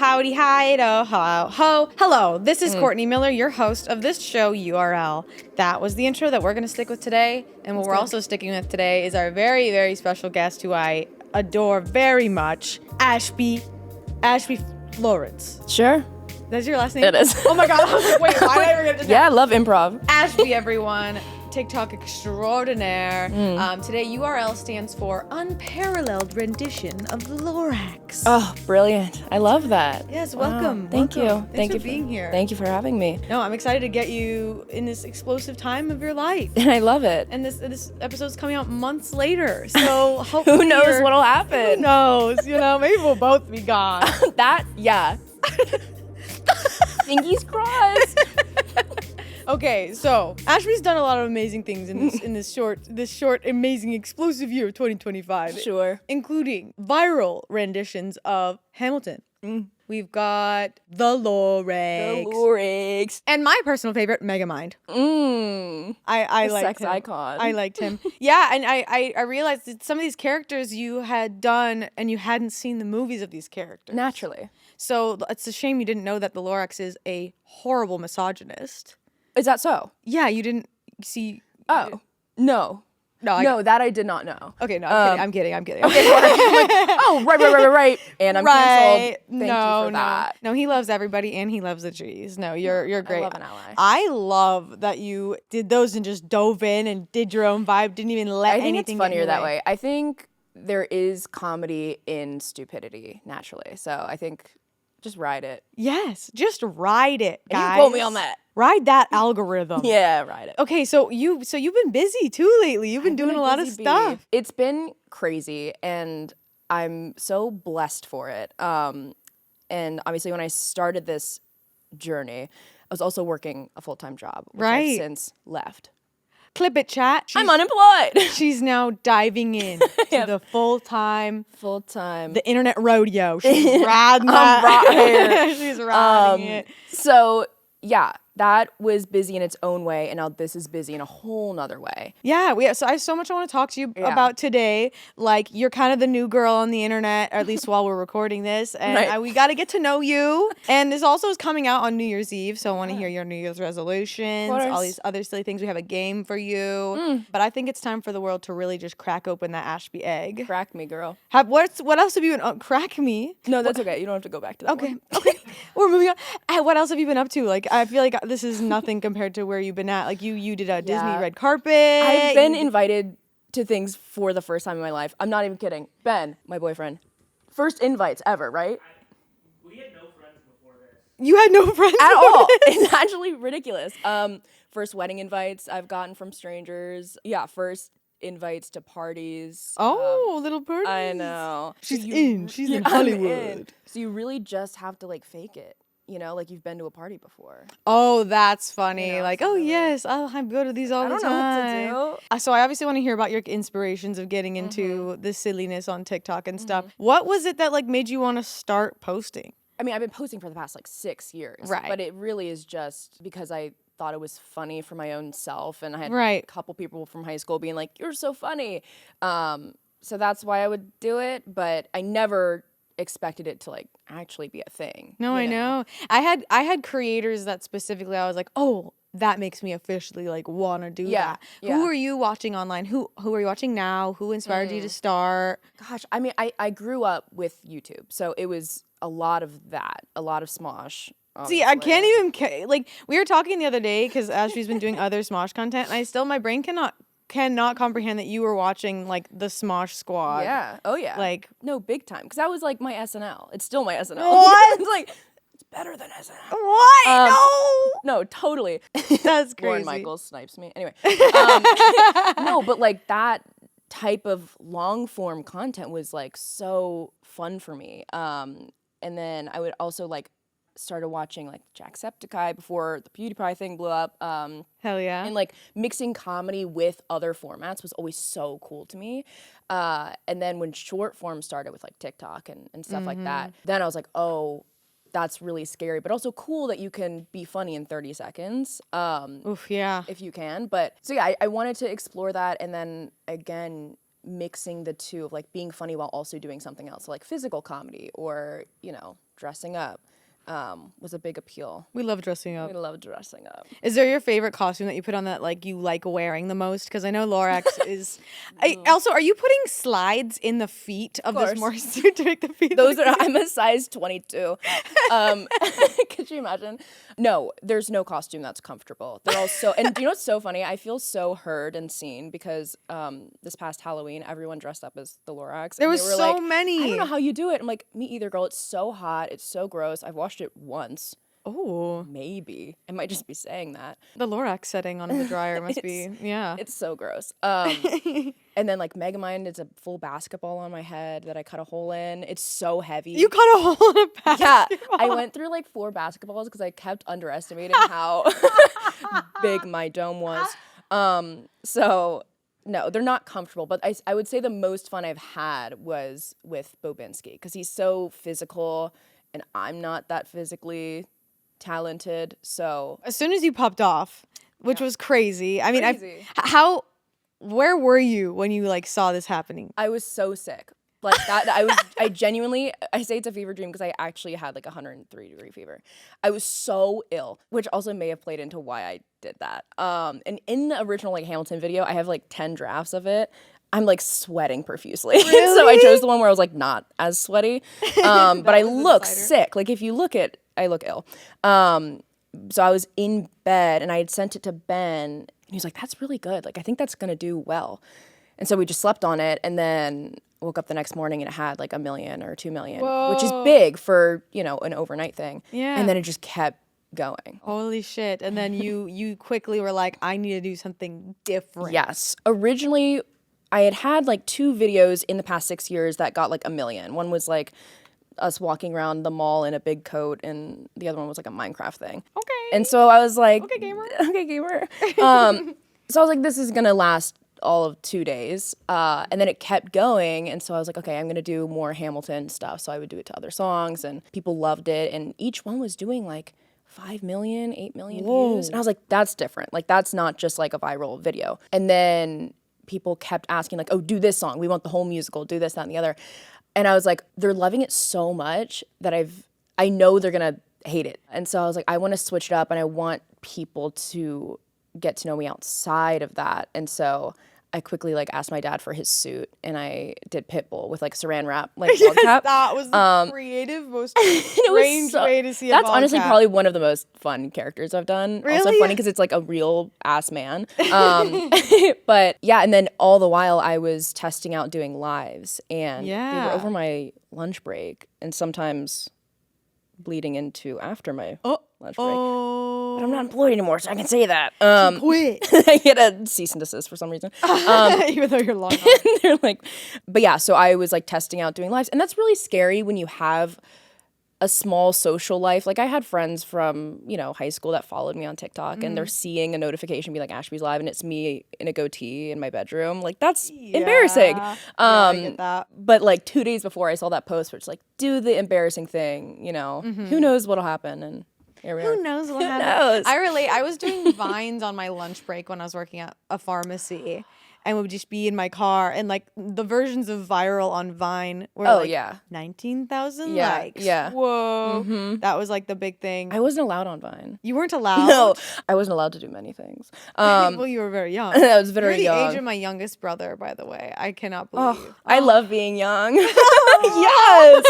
howdy, hi, hello. This is Courtney Miller, your host of this show, URL. That was the intro that we're going to stick with today. And what we're also sticking with today is our very, very special guest who I adore very much, Ashby Florence. Sure. That's your last name? It is. Oh my God. I was like, wait, why did I forget to Yeah, I love improv. Ashby, everyone. TikTok extraordinaire. Today, URL stands for Unparalleled Rendition of the Lorax. Oh, brilliant. I love that. Yes, welcome. Thank you. Thanks for being here. Thank you for having me. No, I'm excited to get you in this explosive time of your life. And I love it. And this episode's coming out months later, so hopefully Who knows what'll happen? Who knows? Maybe we'll both be gone. Yeah. Fingies crossed. Okay, so Ashby's done a lot of amazing things in this short, amazing, explosive year of 2025. Sure. Including viral renditions of Hamilton. We've got the Lorax. And my personal favorite, Megamind. I like sex him. icon. I liked him. Yeah, and I realized that some of these characters you had done and you hadn't seen the movies of these characters. Naturally. So it's a shame you didn't know that the Lorax is a horrible misogynist. Is that so? Yeah, you didn't see. Oh, no. No, that I did not know. Okay, no, I'm kidding. Okay, I'm like, oh, right. And I'm canceled. Thank you for that. No, he loves everybody and he loves the trees. No, you're great. I love an ally. I love that you did those and just dove in and did your own vibe, didn't even let anything I think it's funnier that way. I think there is comedy in stupidity, naturally. So I think just ride it. Yes, just ride it, guys. You quote me on that. Ride that algorithm. Yeah, ride it. Okay, so you've been busy too lately. You've been doing a lot of stuff. It's been crazy, and I'm so blessed for it. And obviously, when I started this journey, I was also working a full-time job, which I've since left. Clip it, chat. I'm unemployed. She's now diving in to the full-time, the internet rodeo. She's riding that. She's riding it. So, yeah, that was busy in its own way, and now this is busy in a whole nother way. Yeah, so I have so much I want to talk to you about today. Like, you're kind of the new girl on the internet, or at least while we're recording this, and we got to get to know you. And this also is coming out on New Year's Eve, so I want to hear your New Year's resolutions, all these other silly things. We have a game for you. But I think it's time for the world to really just crack open that Ashby egg. Crack me, girl. What else have you been crack me? No, that's okay. You don't have to go back to that one. Okay. We're moving on. What else have you been up to? Like, I feel like this is nothing compared to where you've been at. Like, you did a Disney red carpet. I've been invited to things for the first time in my life. I'm not even kidding. Ben, my boyfriend. First invites ever, right? We had no friends before this. You had no friends at all. It's actually ridiculous. First wedding invites I've gotten from strangers. Yeah, first invites to parties. Little parties. I know. She's in Hollywood. In. So you really just have to fake it. Like you've been to a party before. Oh, that's funny. Yes, I go to these all the time. I don't know what to do. So I obviously want to hear about your inspirations of getting into the silliness on TikTok and stuff. What was it that made you want to start posting? I mean, I've been posting for the past 6 years. Right. But it really is just because I thought it was funny for my own self, and I had a couple people from high school being like, "You're so funny." So that's why I would do it, but I never expected it to actually be a thing. No, I know. I had creators that specifically I was like, oh, that makes me officially want to do that. Yeah. Who are you watching online? Who are you watching now? Who inspired you to start? Gosh, I mean, I grew up with YouTube, so it was a lot of that, a lot of Smosh. Obviously. See, I can't even we were talking the other day because Ashby's been doing other Smosh content, and my brain cannot comprehend that you were watching the Smosh Squad. Yeah. Oh yeah. No, big time. Because that was my SNL. It's still my SNL. What? It's better than SNL. What? No, totally. That's crazy. Warren Michaels snipes me. Anyway. No, but that type of long form content was so fun for me. And then I would also started watching Jacksepticeye before the PewDiePie thing blew up. Hell yeah. And mixing comedy with other formats was always so cool to me. And then when short form started with TikTok and stuff like that, then I was like, oh, that's really scary, but also cool that you can be funny in 30 seconds. Oof, yeah. If you can. But so yeah, I wanted to explore that, and then again, mixing the two of being funny while also doing something else, like physical comedy or, dressing up was a big appeal. We love dressing up. We love dressing up. Is there your favorite costume that you put on that like you like wearing the most? Because I know Lorax is. Also, are you putting slides in the feet of this more suit to make the feet? Those are. I'm a size 22. Could you imagine? No, there's no costume that's comfortable. They're all so. And do you know what's so funny? I feel so heard and seen because this past Halloween, everyone dressed up as the Lorax. There was so many. I don't know how you do it. I'm like, me either, girl. It's so hot. It's so gross. I've watched it once. Oh, maybe I might just be saying that. The Lorax setting on the dryer must be, yeah. It's so gross. And then like Megamind, it's a full basketball on my head that I cut a hole in. It's so heavy. You cut a hole in a basketball? Yeah, I went through like 4 basketballs because I kept underestimating how big my dome was. So no, they're not comfortable, but I would say the most fun I've had was with Bobinski because he's so physical and I'm not that physically talented, so as soon as you popped off, which was crazy. I mean, where were you when you like saw this happening? I was so sick. Like that, I genuinely, I say it's a fever dream because I actually had like 103-degree fever. I was so ill, which also may have played into why I did that. And in the original like Hamilton video, I have like 10 drafts of it. I'm like sweating profusely. Really? So I chose the one where I was like not as sweaty. But I look sick. Like if you look at, I look ill. So I was in bed and I had sent it to Ben and he was like, that's really good. Like I think that's gonna do well. And so we just slept on it and then woke up the next morning and it had like 1 million or 2 million, which is big for, you know, an overnight thing. Yeah. And then it just kept going. Holy shit. And then you quickly were like, I need to do something different. Yes. Originally, I had like 2 videos in the past 6 years that got like 1 million. One was like us walking around the mall in a big coat, and the other one was like a Minecraft thing. Okay. And so I was like, okay, gamer. Okay, gamer. So I was like, this is gonna last all of 2 days. And then it kept going, and so I was like, okay, I'm gonna do more Hamilton stuff. So I would do it to other songs, and people loved it, and each one was doing like 5 million, 8 million views. And I was like, that's different. Like that's not just like a viral video. And then people kept asking like, oh, do this song. We want the whole musical, do this, that, and the other. And I was like, they're loving it so much that I know they're gonna hate it. And so I was like, I want to switch it up and I want people to get to know me outside of that. And so I quickly like asked my dad for his suit and I did Pitbull with like saran wrap, like bald cap. That was the creative, most strange way to see a That's bald honestly cap. probably one of the most fun characters I've done. Really? Also funny because it's like a real ass man. But yeah, and then all the while I was testing out doing lives and they were over my lunch break and sometimes bleeding into after my lunch break. But I'm not employed anymore, so I can say that. Quit. I get a cease and desist for some reason. Even though you're long on. They're like, but yeah, so I was like testing out doing lives. And that's really scary when you have a small social life. Like I had friends from, you know, high school that followed me on TikTok and they're seeing a notification be like Ashby's live and it's me in a goatee in my bedroom. Like that's embarrassing. I get that. But like 2 days before I saw that post where it's like, do the embarrassing thing, you know, who knows what'll happen. And here we are. Who knows what happened? knows? I relate. I was doing vines on my lunch break when I was working at a pharmacy. And would just be in my car, and like the versions of viral on Vine were 19,000 likes. Yeah. Whoa. That was like the big thing. I wasn't allowed on Vine. You weren't allowed? No, I wasn't allowed to do many things. Well, you were very young. I was very You're the young. age of my youngest brother, by the way. I cannot believe. I love being young. Yes.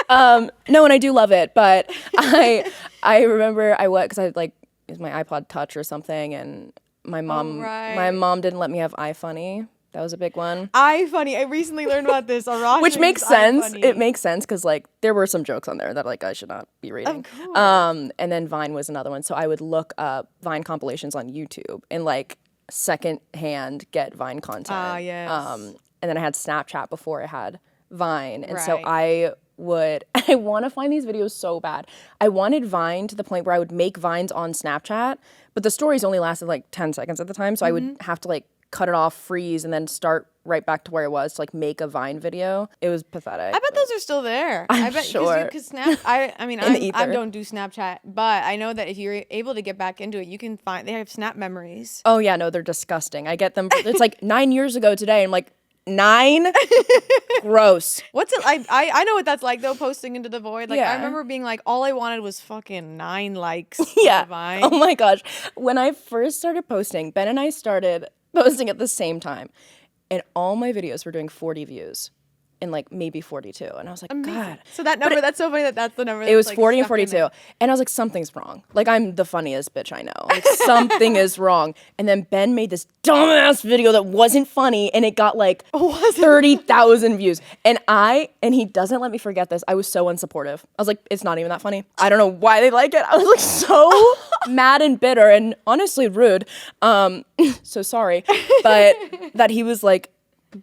No, and I do love it, but I remember I went because I like it was my iPod Touch or something, and my mom didn't let me have iFunny. That was a big one. iFunny. I recently learned about this. Which makes sense. iFunny. It makes sense because like there were some jokes on there that like I should not be reading. Of course. And then Vine was another one. So I would look up Vine compilations on YouTube and like secondhand get Vine content. Ah, yes. And then I had Snapchat before I had Vine. And so I want to find these videos so bad. I wanted Vine to the point where I would make Vines on Snapchat, but the stories only lasted like 10 seconds at the time. So I would have to like cut it off, freeze, and then start right back to where I was to like make a Vine video. It was pathetic. I bet those are still there. I bet sure. Because I don't do Snapchat, but I know that if you're able to get back into it, you can find they have Snap memories. Oh yeah, no, they're disgusting. I get them. It's like 9 years ago today. I'm like, 9? Gross. What's it like? I know what that's like though, posting into the void. Like Yeah. I remember being like, all I wanted was fucking 9 likes. Yeah. On the Vine. Oh my gosh. When I first started posting, Ben and I started posting at the same time. And all my videos were doing 40 views and like maybe 42. And I was like, Amazing. God. So that number, that's so funny that's the number. It was that's, like, 40 and stuck in 42. there. And I was like, something's wrong. Like, I'm the funniest bitch I know. Like, something is wrong. And then Ben made this dumbass video that wasn't funny, and it got like 30,000 views. And he doesn't let me forget this. I was so unsupportive. I was like, it's not even that funny. I don't know why they like it. I was like so mad and bitter and honestly rude. So sorry. But that he was like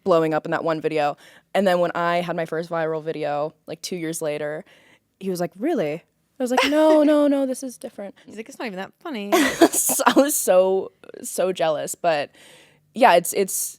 blowing up in that one video. And then when I had my first viral video, like 2 years later, he was like, really? I was like, no, this is different. He's like, it's not even that funny. So I was so jealous. But yeah, it's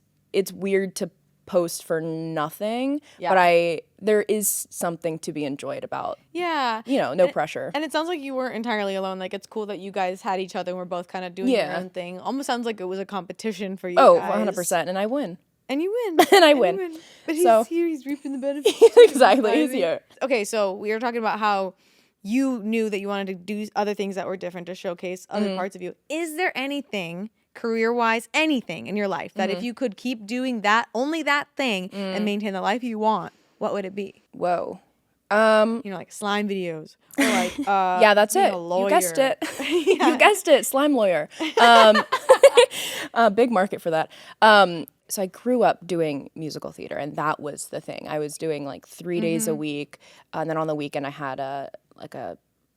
weird to post for nothing. Yeah. But there is something to be enjoyed about. Yeah. No pressure. And it sounds like you weren't entirely alone. Like, it's cool that you guys had each other and were both kind of doing your own thing. Almost sounds like it was a competition for you guys. 100%. And I win. And you win. And I win. But he's So- here, he's reaping the benefits. Exactly. He's here. Okay, so we were talking about how you knew that you wanted to do other things that were different to showcase other parts of you. Is there anything, career-wise, anything in your life that if you could keep doing that, only that thing, and maintain the life you want, what would it be? Whoa. Like slime videos. Or like, Yeah, that's being it. a lawyer. You guessed it. You guessed it. Slime lawyer. Big market for that. So I grew up doing musical theater, and that was the thing. I was doing like 3 days a week, and then on the weekend I had a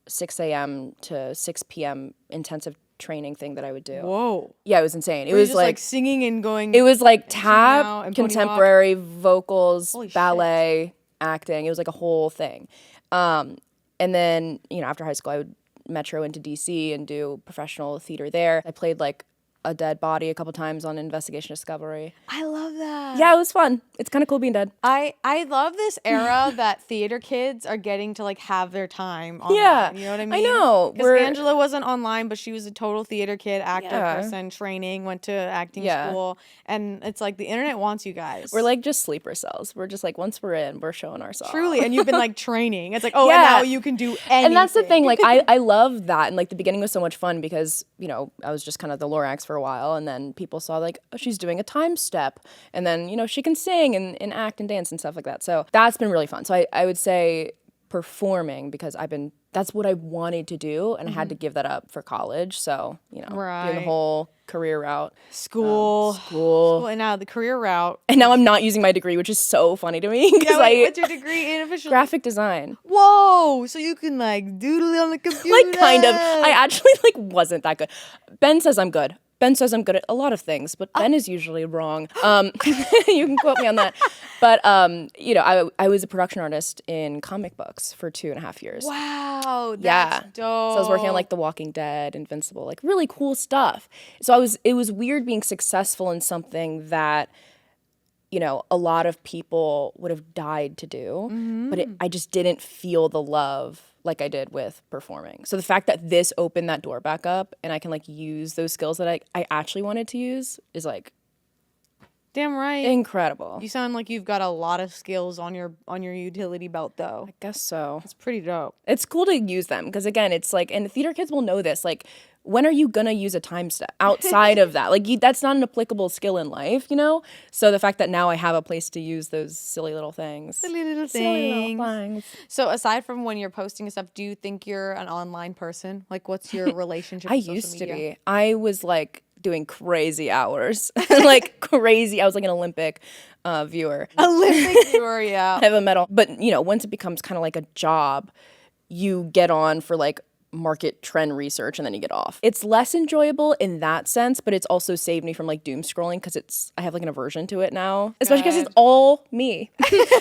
6 a.m. to 6 p.m. intensive training thing that I would do. Whoa. Yeah, it was insane. It Were you was just, like singing and going. it was like out tap, and pony walk? contemporary vocals, Holy shit. ballet, acting. It was like a whole thing. And then, after high school, I would metro into DC and do professional theater there. I played like a dead body a couple times on Investigation Discovery. I love that. Yeah, it was fun. It's kind of cool being dead. I love this era that theater kids are getting to like have their time online. Yeah, You know what I mean? I know. Because Angela wasn't online, but she was a total theater kid, actor Yeah. person, training, went to acting Yeah. school. And it's like the internet wants you guys. We're like just sleeper cells. We're just like, once we're in, we're showing ourselves. Truly. And you've been like training. It's like, and Yeah. now you can do anything. And that's the thing, like I love that. And like the beginning was so much fun because, I was just kind of the Lorax for a while, and then people saw like, oh, she's doing a time step. And then, she can sing and act and dance and stuff like that. So that's been really fun. So I would say performing, because that's what I wanted to do, and I had to give that up for college. So, doing Right. the whole career route. School. And now the career route. And now I'm not using my degree, which is so funny to me. Yeah, wait, what's your degree in officially? Graphic design. Whoa. So you can like doodle on the computer. Like kind of. I actually like wasn't that good. Ben says I'm good. Ben says I'm good at a lot of things, but Ben is usually wrong. You can quote me on that. But, I was a production artist in comic books for 2.5 years. Wow. That's Yeah. dope. So I was working on like The Walking Dead, Invincible, like really cool stuff. So it was weird being successful in something that, a lot of people would have died to do, but I just didn't feel the love like I did with performing. So the fact that this opened that door back up and I can like use those skills that I actually wanted to use is like Damn right. incredible. You sound like you've got a lot of skills on your utility belt though. I guess so. It's pretty dope. It's cool to use them because again, it's like, and theater kids will know this, like, when are you gonna use a time step outside of that? Like, that's not an applicable skill in life, So the fact that now I have a place to use those silly little things. Silly little Silly little things. So aside from when you're posting stuff, do you think you're an online person? Like, what's your relationship I with social used to media? be. I was like doing crazy hours, like crazy. I was like an Olympic viewer. Olympic viewer, yeah. I have a medal. But, once it becomes kind of like a job, you get on for like market trend research and then you get off. It's less enjoyable in that sense, but it's also saved me from like doom scrolling because I have like an aversion to it now, especially because it's all me.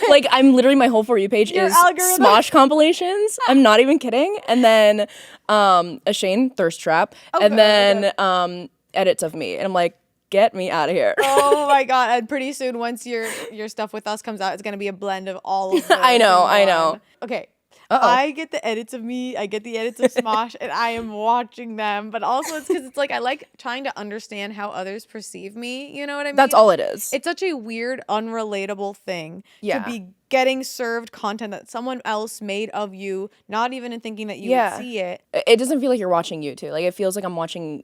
Like I'm literally, my whole For You page Your is algorithm. Smosh compilations. I'm not even kidding. And then a Shane thirst trap, and then edits of me. And I'm like, get me out of here. Oh my god! And pretty soon, once your stuff with us comes out, it's gonna be a blend of all of those. I know. in one. Okay, I get the edits of me, I get the edits of Smosh, and I am watching them. But also it's because it's like I like trying to understand how others perceive me. You know what I mean? That's all it is. It's such a weird, unrelatable thing Yeah. to be getting served content that someone else made of you, not even in thinking that you would see it. It doesn't feel like you're watching you too. Like it feels like I'm watching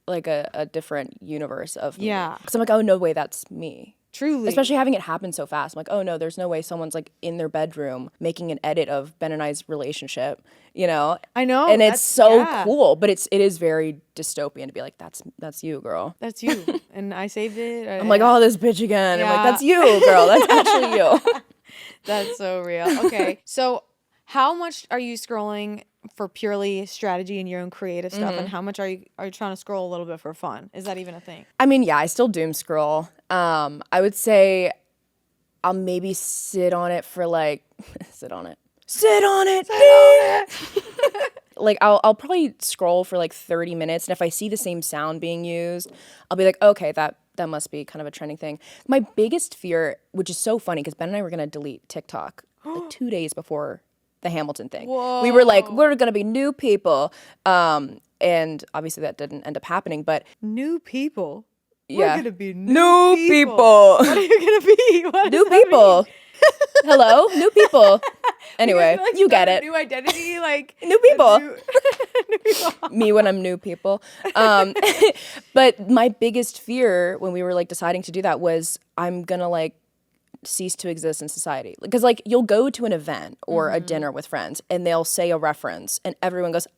like a different universe of me. Yeah. Because I'm like, oh, no way, that's me. Truly. Especially having it happen so fast. I'm like, oh no, there's no way someone's like in their bedroom making an edit of Ben and I's relationship, you know? I know. And it's so cool, but it is very dystopian to be like, that's you, girl. That's you. And I saved it. I'm like, oh, this bitch again. I'm like, that's you, girl. That's actually you. That's so real. Okay. So how much are you scrolling for purely strategy and your own creative stuff, and how much are you trying to scroll a little bit for fun? Is that even a thing? I mean, yeah, I still doom scroll. I would say I'll maybe sit on it for like sit on it. Like I'll probably scroll for like 30 minutes, and if I see the same sound being used, I'll be like, okay, that must be kind of a trending thing. My biggest fear, which is so funny, because Ben and I were gonna delete TikTok like 2 days before the Hamilton thing. Whoa. We were like, we're gonna be new people, and obviously that didn't end up happening. But New people. yeah, We're gonna be new people. What are you gonna be? What New does that people. mean? Hello, new people. Anyway, Like, you get start it. a new identity, like New people. new people. Me when I'm new people. But my biggest fear when we were like deciding to do that was I'm gonna like cease to exist in society. Because like you'll go to an event or a dinner with friends and they'll say a reference and everyone goes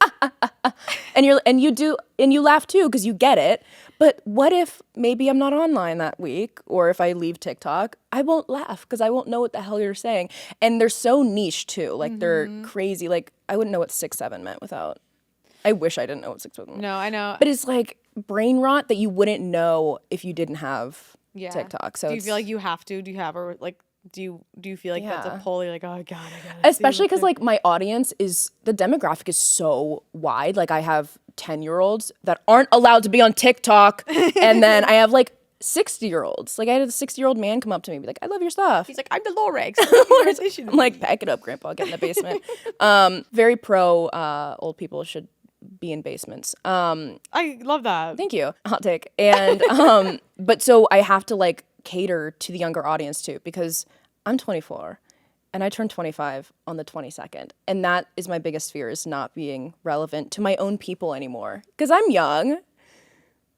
and you laugh too because you get it. But what if maybe I'm not online that week, or if I leave TikTok, I won't laugh because I won't know what the hell you're saying. And they're so niche too. Like they're crazy. Like I wouldn't know what 6'7" meant without. I wish I didn't know what 6'7" meant. No, I know. But it's like brain rot that you wouldn't know if you didn't have TikTok. So do you feel like you have to? Do you have a like? Do you feel like that's a pull? You're like, oh god, I gotta. Especially because like my audience is, the demographic is so wide. Like I have 10-year-olds that aren't allowed to be on TikTok, and then I have like 60-year-olds. Like I had a 60-year-old man come up to me and be like, I love your stuff. He's like, I'm the Lorax. I'm like, pack it up, grandpa, get in the basement. Very pro old people should be in basements. I love that. Thank you. Hot take. And but so I have to like cater to the younger audience too, because I'm 24 and I turned 25 on the 22nd. And that is my biggest fear, is not being relevant to my own people anymore. Because I'm young.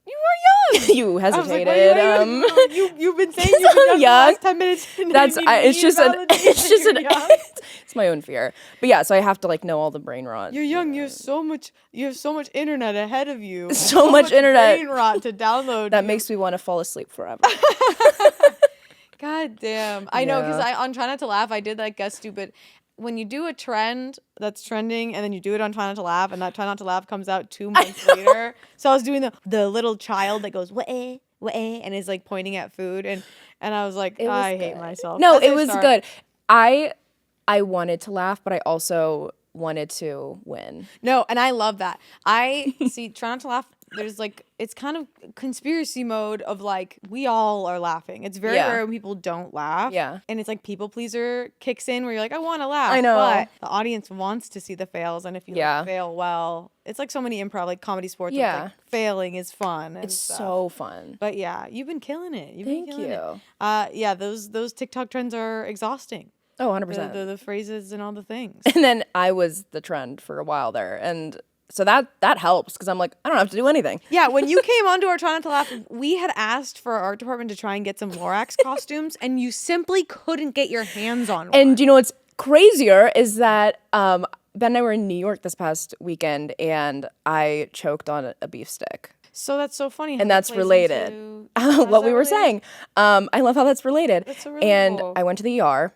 You are young. You hesitated. Like, you've been saying you've been young for the last 10 minutes. It's my own fear. But yeah, so I have to like know all the brain rot. You're young. You have so much internet ahead of you. So much internet. Brain rot to download. That makes me want to fall asleep forever. God damn. I know, because on Try Not to Laugh, I did like guess stupid. When you do a trend that's trending and then you do it on Try Not to Laugh, and that Try Not to Laugh comes out 2 months later. So I was doing the little child that goes, wah-eh, wah-eh, and is like pointing at food. And I was like, I hate myself. No, it was good. I wanted to laugh, but I also wanted to win. No, and I love that. I see Try Not to Laugh. There's like, it's kind of conspiracy mode of like, we all are laughing. It's very rare when people don't laugh. Yeah. And it's like people pleaser kicks in where you're like, I want to laugh. I know. But the audience wants to see the fails. And if you like, fail well, it's like so many improv, like comedy sports. Yeah. Where it's like, failing is fun. It's so fun. But yeah, you've been killing it. Thank you. Yeah, those TikTok trends are exhausting. Oh, 100%. The phrases and all the things. And then I was the trend for a while there. And so that helps, because I'm like, I don't have to do anything. Yeah, when you came onto our Try Not to Laugh, we had asked for our art department to try and get some Lorax costumes, and you simply couldn't get your hands on one. And you know what's crazier is that Ben and I were in New York this past weekend, and I choked on a beef stick. So that's so funny. And that's related. What we were saying. I love how that's related. That's so really and cool. I went to the ER,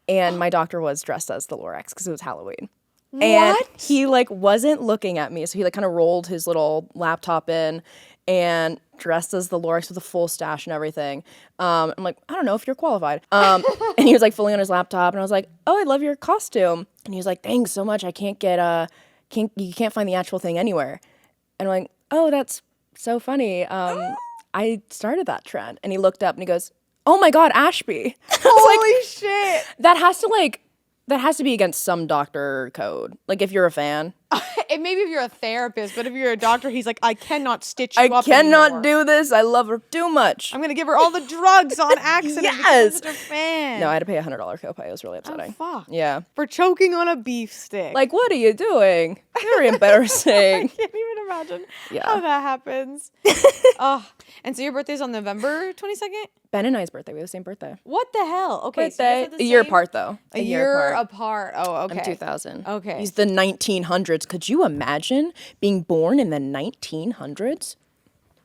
and my doctor was dressed as the Lorax because it was Halloween. What? And he like wasn't looking at me, so he like kind of rolled his little laptop in and dressed as the Lorax with a full stash and everything. I'm like, I don't know if you're qualified. And he was like fully on his laptop, and I was like, oh, I love your costume. And he was like, thanks so much. I can't get you can't find the actual thing anywhere. And I'm like, oh, that's so funny. I started that trend. And he looked up and he goes, oh my God, Ashby. Holy shit. That has to like That has to be against some doctor code. Like, if you're a fan. And maybe if you're a therapist, but if you're a doctor, he's like, I cannot stitch you I up cannot anymore. do this. I love her too much. I'm going to give her all the drugs on accident because I'm such a fan. No, I had to pay $100 copay. It was really upsetting. Oh, fuck. Yeah. For choking on a beef stick. Like, what are you doing? Very embarrassing. I can't even imagine how that happens. Oh, and so your birthday's on November 22nd? Ben and I's birthday. We have the same birthday. What the hell? Okay, Birthday. so A year apart, though. A year apart. Oh, okay. I'm 2000. Okay. He's the 1900s. Could you imagine being born in the 1900s?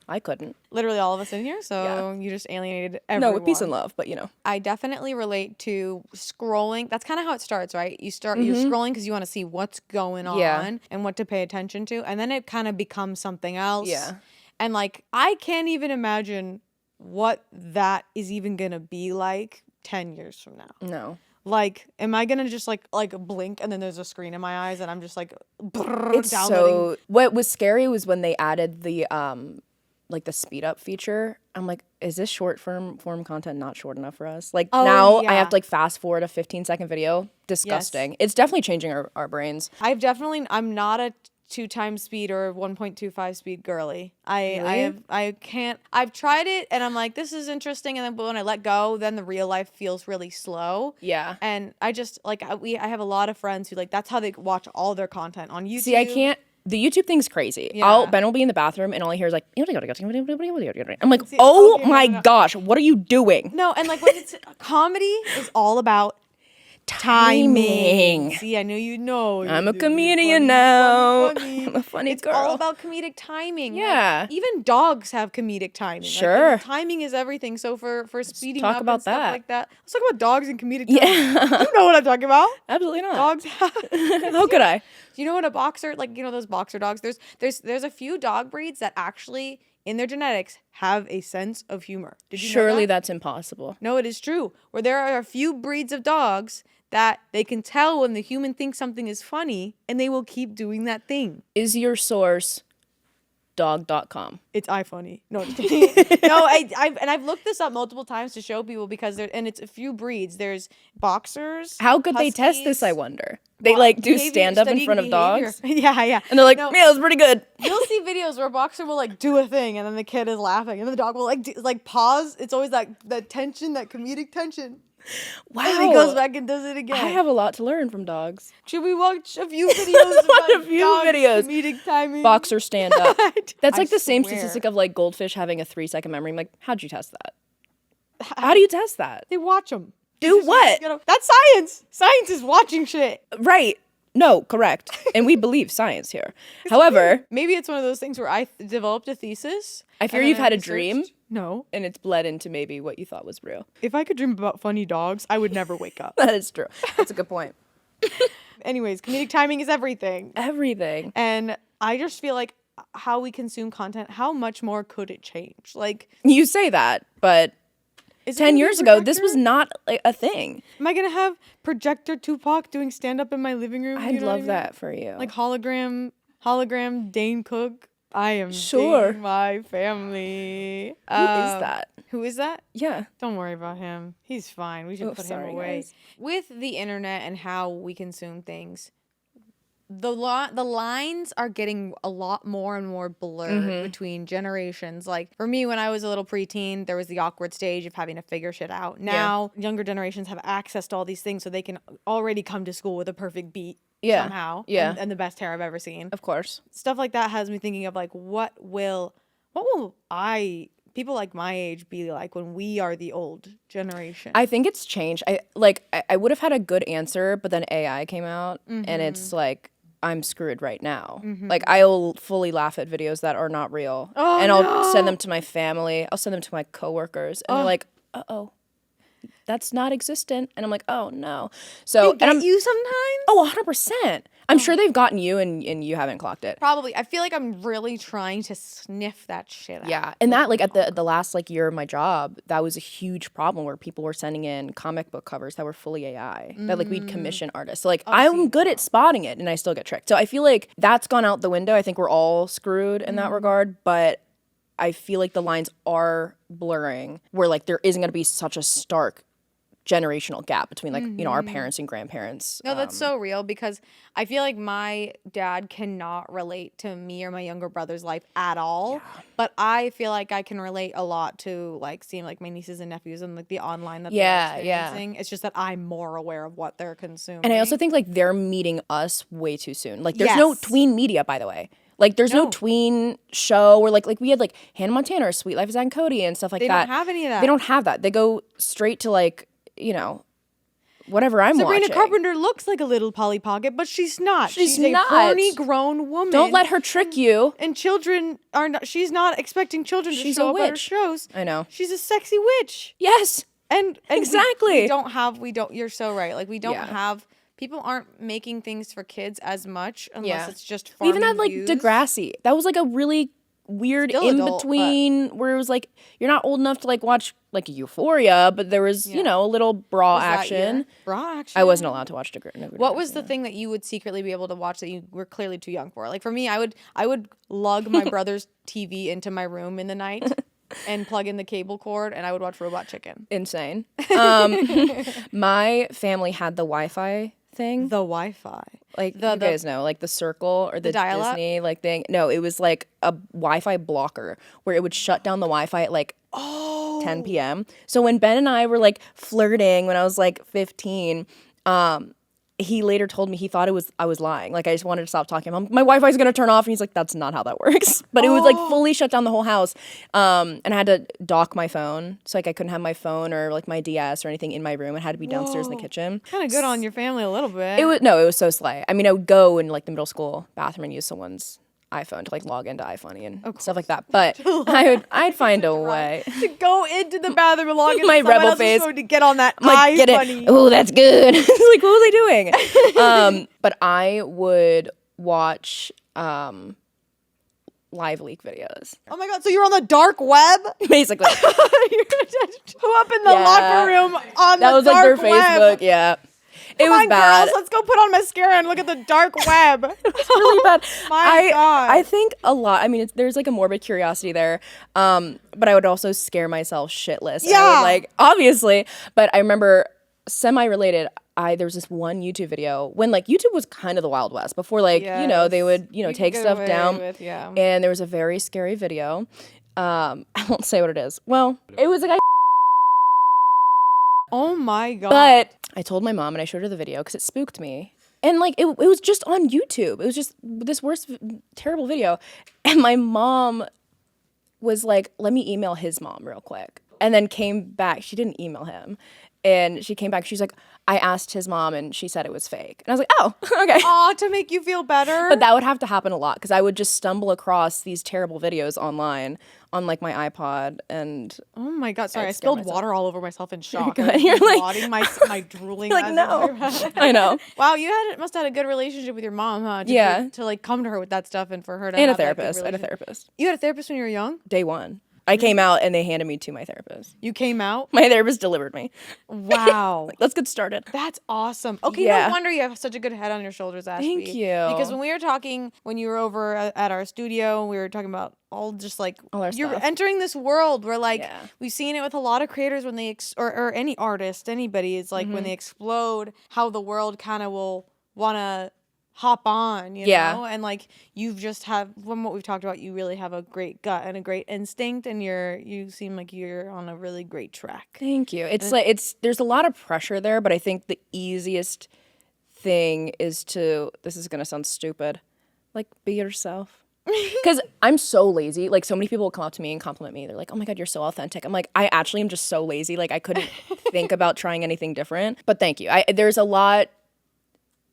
I couldn't. Literally all of us in here, so you just alienated everyone. No, with peace and love, but you know. I definitely relate to scrolling. That's kind of how it starts, right? You're scrolling because you want to see what's going on and what to pay attention to, and then it kind of becomes something else. Yeah. And like, I can't even imagine what that is even gonna be like 10 years from now. No. Like, am I gonna just like blink and then there's a screen in my eyes and I'm just like It's downloading? so. What was scary was when they added the like the speed up feature. I'm like, is this short form content not short enough for us? Like now I have to like fast forward a 15-second video. Disgusting. Yes. It's definitely changing our brains. I'm not a 2x speed or 1.25 speed girly. I can't. I've tried it and I'm like, this is interesting, and then when I let go, then the real life feels really slow. Yeah. And I just like I have a lot of friends who like that's how they watch all their content on YouTube. See, I can't. The YouTube thing's crazy. Yeah. Ben will be in the bathroom and all I hear is like, I'm like, oh my gosh, what are you doing? No, and like when it's comedy is all about timing. See, I knew you know. I'm a comedian now. I'm a funny girl. It's all about comedic timing. Yeah. Like, even dogs have comedic timing. Sure. Like, timing is everything. So for speeding talk up about and stuff that. like that. Let's talk about dogs and comedic timing. Yeah. You know what I'm talking about. Absolutely not. Dogs have. How could I? Do you know what a boxer, like, you know, those boxer dogs? There's a few dog breeds that actually, in their genetics, have a sense of humor. Did you know Surely that? that's impossible. No, it is true. Where there are a few breeds of dogs that they can tell when the human thinks something is funny and they will keep doing that thing. Is your source dog.com? It's iFunny. No, just kidding. No, I've looked this up multiple times to show people because it's a few breeds. There's boxers. How could they test this, I wonder? They like do stand up in front of dogs? Yeah. And they're like, yeah, it was pretty good. You'll see videos where a boxer will like do a thing and then the kid is laughing and then the dog will like pause. It's always that tension, that comedic tension. Wow. And he goes back and does it again. I have a lot to learn from dogs. Should we watch a few videos about dogs, comedic timing? Boxer stand up. That's like I the same swear. statistic of like goldfish having a 3-second memory. I'm like, how'd you test that? How do you test that? They watch them. Do what? That's science. Science is watching shit. Right. No, correct. And we believe science here. However, maybe it's one of those things where I developed a thesis. I fear you've had a dream. No. And it's bled into maybe what you thought was real. If I could dream about funny dogs, I would never wake up. That is true. That's a good point. Anyways, comedic timing is everything. Everything. And I just feel like how we consume content, how much more could it change? Like, you say that, but 10 years ago, this was not like a thing. Am I going to have projector Tupac doing stand-up in my living room? I'd love that for you. Like hologram Dane Cook. I am sure my family. Who is that? Who is that? Yeah. Don't worry about him. He's fine. We should put him away. Guys. With the internet and how we consume things, the lines are getting a lot more and more blurred between generations. Like for me, when I was a little preteen, there was the awkward stage of having to figure shit out. Now, younger generations have access to all these things, so they can already come to school with a perfect beat somehow. Yeah. And the best hair I've ever seen. Of course. Stuff like that has me thinking of like, what will people like my age be like when we are the old generation? I think it's changed. I would have had a good answer, but then AI came out and it's like, I'm screwed right now. Like I'll fully laugh at videos that are not real. And I'll send them to my family. I'll send them to my coworkers. And they're like, uh-oh, that's not existent. And I'm like, oh no. So they get you sometimes? Oh, 100%. I'm sure they've gotten you and you haven't clocked it. Probably. I feel like I'm really trying to sniff that shit out. Yeah. And that like at the last like year of my job, that was a huge problem where people were sending in comic book covers that were fully AI. That like we'd commission artists. So like I'm good at spotting it and I still get tricked. So I feel like that's gone out the window. I think we're all screwed in that regard, but I feel like the lines are blurring where like there isn't going to be such a stark generational gap between like our parents and grandparents. No, that's so real, because I feel like my dad cannot relate to me or my younger brother's life at all. But I feel like I can relate a lot to like seeing like my nieces and nephews and like the online that they're experiencing. It's just that I'm more aware of what they're consuming. And I also think like they're meeting us way too soon. Like there's no tween media, by the way. Like there's no tween show, or like we had like Hannah Montana or Sweet Life of Zack and Cody and stuff like that. They don't have any of that. They don't have that. They go straight to like, whatever I'm watching. Sabrina Carpenter looks like a little Polly Pocket, but she's not. She's not. a horny grown woman. Don't let her trick you. And children are not. She's not expecting children to show up at her shows. I know. She's a sexy witch. Yes. And exactly. We don't. You're so right. Like we don't have. People aren't making things for kids as much unless it's just farming. We even had like Degrassi. That was like a really weird in-between where it was like you're not old enough to like watch like Euphoria, but there was, a little bra action. Bra action? I wasn't allowed to watch Degrassi. What was the thing that you would secretly be able to watch that you were clearly too young for? Like for me, I would lug my brother's TV into my room in the night and plug in the cable cord, and I would watch Robot Chicken. Insane. My family had the Wi-Fi thing. The Wi-Fi. Like you guys know, like the circle or the dial-up? Disney like thing. No, it was like a Wi-Fi blocker where it would shut down the Wi-Fi at like 10 p.m. So when Ben and I were like flirting when I was like 15, he later told me he thought I was lying. Like I just wanted to stop talking. My Wi-Fi is gonna turn off, and he's like, "That's not how that works." But it was like fully shut down the whole house, and I had to dock my phone, so like I couldn't have my phone or like my DS or anything in my room. It had to be downstairs in the kitchen. Kind of good on your family a little bit. It was so slay. I mean, I would go in like the middle school bathroom and use someone's iPhone to like log into iFunny and stuff like that. But I'd find a way to go into the bathroom and log into my rebel face to get on that like, iFunny. Oh, that's good. Like what was I doing? But I would watch live leak videos. Oh my god! So you're on the dark web, basically. Who up in the locker room on that the was dark like their web. Facebook. Yeah. It was bad. Girls, let's go put on mascara and look at the dark web. It's really bad. My God. I think a lot. I mean, there's like a morbid curiosity there, but I would also scare myself shitless. Yeah. I would, like obviously, but I remember semi-related. There was this one YouTube video when like YouTube was kind of the Wild West before like they would take stuff down. And there was a very scary video. I won't say what it is. Well, it was a guy. Oh my God. But I told my mom and I showed her the video because it spooked me. And like it was just on YouTube. It was just this terrible video. And my mom was like, let me email his mom real quick. And then came back. She didn't email him. And she came back. She's like, I asked his mom and she said it was fake. And I was like, oh, okay. Aw, to make you feel better. But that would have to happen a lot because I would just stumble across these terrible videos online on like my iPod and oh my God, sorry, I spilled water all over myself in shock. You're like my drooling. Like no, I know. Wow, you must have had a good relationship with your mom, huh? To like come to her with that stuff and for her to and have a therapist. I had a therapist. You had a therapist when you were young? Day one. I came out and they handed me to my therapist. You came out? My therapist delivered me. Wow. Like, let's get started. That's awesome. Okay, no wonder you have such a good head on your shoulders, Ashby. Thank you. Because when we were talking, when you were over at our studio, we were talking about all just like all our you're stuff. Entering this world where like we've seen it with a lot of creators when they or any artist, anybody is like when they explode, how the world kind of will want to hop on, you know? And like you've just have from what we've talked about, you really have a great gut and a great instinct, and you seem like you're on a really great track. Thank you. It's there's a lot of pressure there, but I think the easiest thing is this is gonna sound stupid, like be yourself. Because I'm so lazy. Like so many people will come up to me and compliment me. They're like, oh my God, you're so authentic. I'm like, I actually am just so lazy. Like I couldn't think about trying anything different. But thank you. There's a lot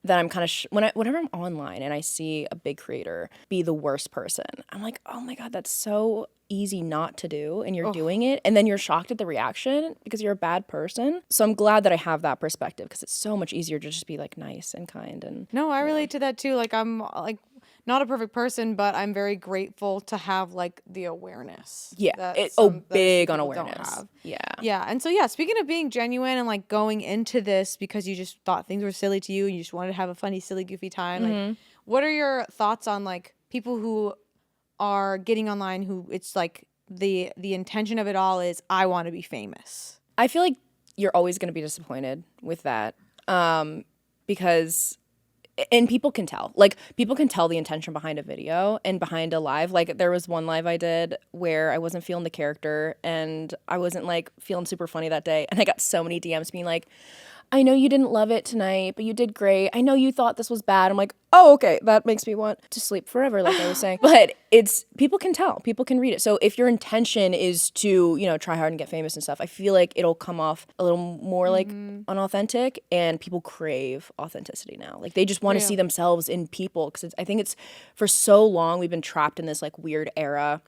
that I'm kind of whenever I'm online and I see a big creator be the worst person, I'm like, oh my God, that's so easy not to do, and you're doing it, and then you're shocked at the reaction because you're a bad person. So I'm glad that I have that perspective because it's so much easier to just be like nice and kind. And no, I relate to that too. Like I'm like not a perfect person, but I'm very grateful to have like the awareness. Yeah, big on awareness. Yeah. And so speaking of being genuine and like going into this because you just thought things were silly to you and you just wanted to have a funny, silly, goofy time. Like, what are your thoughts on like people who are getting online who it's like the intention of it all is I want to be famous? I feel like you're always going to be disappointed with that because, and people can tell. Like, people can tell the intention behind a video and behind a live. Like, there was one live I did where I wasn't feeling the character and I wasn't, like, feeling super funny that day. And I got so many DMs being like, I know you didn't love it tonight, but you did great. I know you thought this was bad. I'm like, oh, okay, that makes me want to sleep forever, like I was saying. But people can tell, people can read it. So if your intention is to, try hard and get famous and stuff, I feel like it'll come off a little more like unauthentic, and people crave authenticity now. Like, they just want to see themselves in people, because I think it's, for so long, we've been trapped in this like weird era.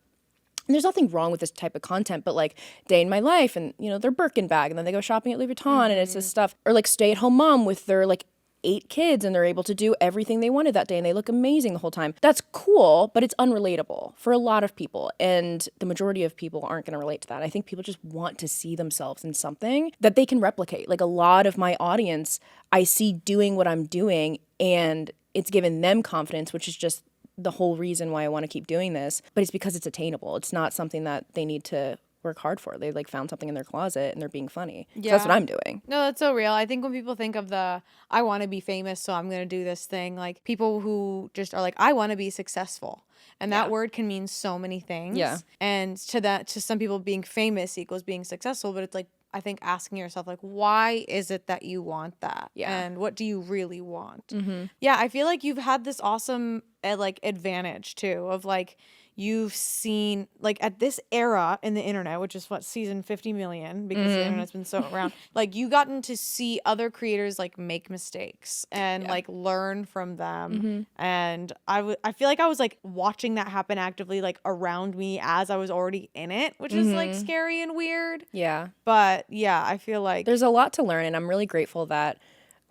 And there's nothing wrong with this type of content, but like day in my life and, their Birkin bag, and then they go shopping at Louis Vuitton and it's this stuff. Or like stay-at-home mom with their like 8 kids and they're able to do everything they wanted that day and they look amazing the whole time. That's cool, but it's unrelatable for a lot of people. And the majority of people aren't going to relate to that. I think people just want to see themselves in something that they can replicate. Like, a lot of my audience, I see doing what I'm doing, and it's given them confidence, which is just the whole reason why I want to keep doing this. But it's because it's attainable. It's not something that they need to work hard for. They like found something in their closet and they're being funny. Yeah. That's what I'm doing. No, that's so real. I think when people think of I want to be famous, so I'm going to do this thing, like people who just are like, I want to be successful. And that word can mean so many things. Yeah. And to some people, being famous equals being successful. But it's like, I think asking yourself, like, why is it that you want that? Yeah. And what do you really want? Mm-hmm. Yeah, I feel like you've had this awesome advantage too of like, you've seen, like, at this era in the internet, which is season 50 million, because the internet's been so around, like, you gotten to see other creators like make mistakes and like learn from them. And I feel like I was like watching that happen actively, like around me as I was already in it, which is like scary and weird. Yeah. But yeah, I feel like there's a lot to learn, and I'm really grateful that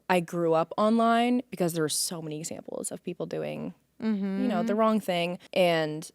I grew up online, because there were so many examples of people doing, the wrong thing. And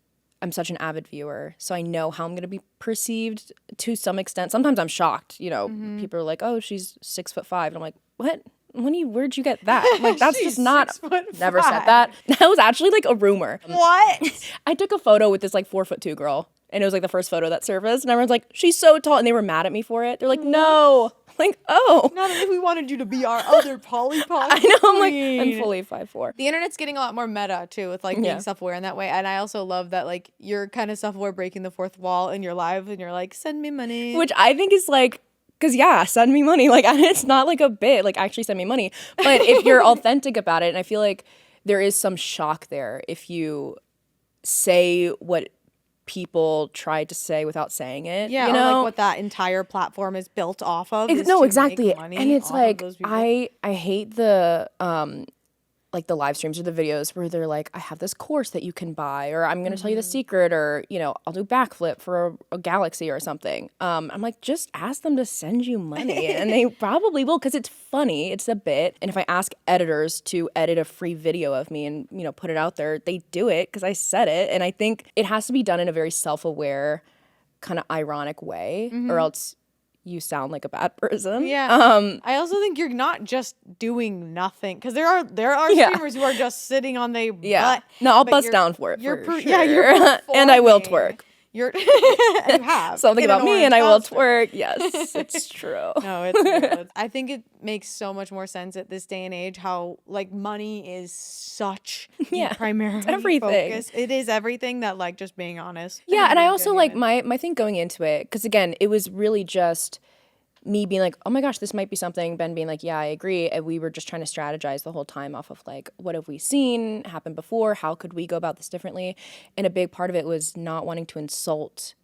I'm such an avid viewer, so I know how I'm going to be perceived to some extent. Sometimes I'm shocked, people are like, oh, she's 6'5", and I'm like, what? Where'd you get that? Like, that's just not, never said that. That was actually like a rumor. What? I took a photo with this like 4'2" girl, and it was like the first photo that surfaced, and everyone's like, she's so tall, and they were mad at me for it. They're like, no. Like, oh. Not if we wanted you to be our other Polly Pocket. I know, I'm like, I'm fully 5'4". The internet's getting a lot more meta too, with like being self-aware in that way. And I also love that like you're kind of self-aware, breaking the fourth wall in your live, and you're like, send me money. Which I think is like, because send me money. Like, it's not like a bit, like actually send me money. But if you're authentic about it, and I feel like there is some shock there if you say what people tried to say without saying it. Yeah, or like what that entire platform is built off of. No, exactly. And it's like, I hate the like the live streams or the videos where they're like, I have this course that you can buy, or I'm going to tell you the secret, or, I'll do backflip for a galaxy or something. I'm like, just ask them to send you money, and they probably will, because it's funny. It's a bit. And if I ask editors to edit a free video of me and, put it out there, they do it because I said it. And I think it has to be done in a very self-aware, kind of ironic way, or else you sound like a bad person. Yeah. I also think you're not just doing nothing, because there are streamers who are just sitting on their butt. No, I'll bust down for it. You're sure. You're and I will twerk. You have something about me, and I will twerk. Yes, it's true. No, it's real. I think it makes so much more sense at this day and age how like money is such primarily everything. Focus. It is everything, that like just being honest. Yeah, and I also like my thing going into it, because again, it was really just me being like, oh my gosh, this might be something. Ben being like, yeah, I agree. And we were just trying to strategize the whole time off of like, what have we seen happen before? How could we go about this differently? And a big part of it was not wanting to insult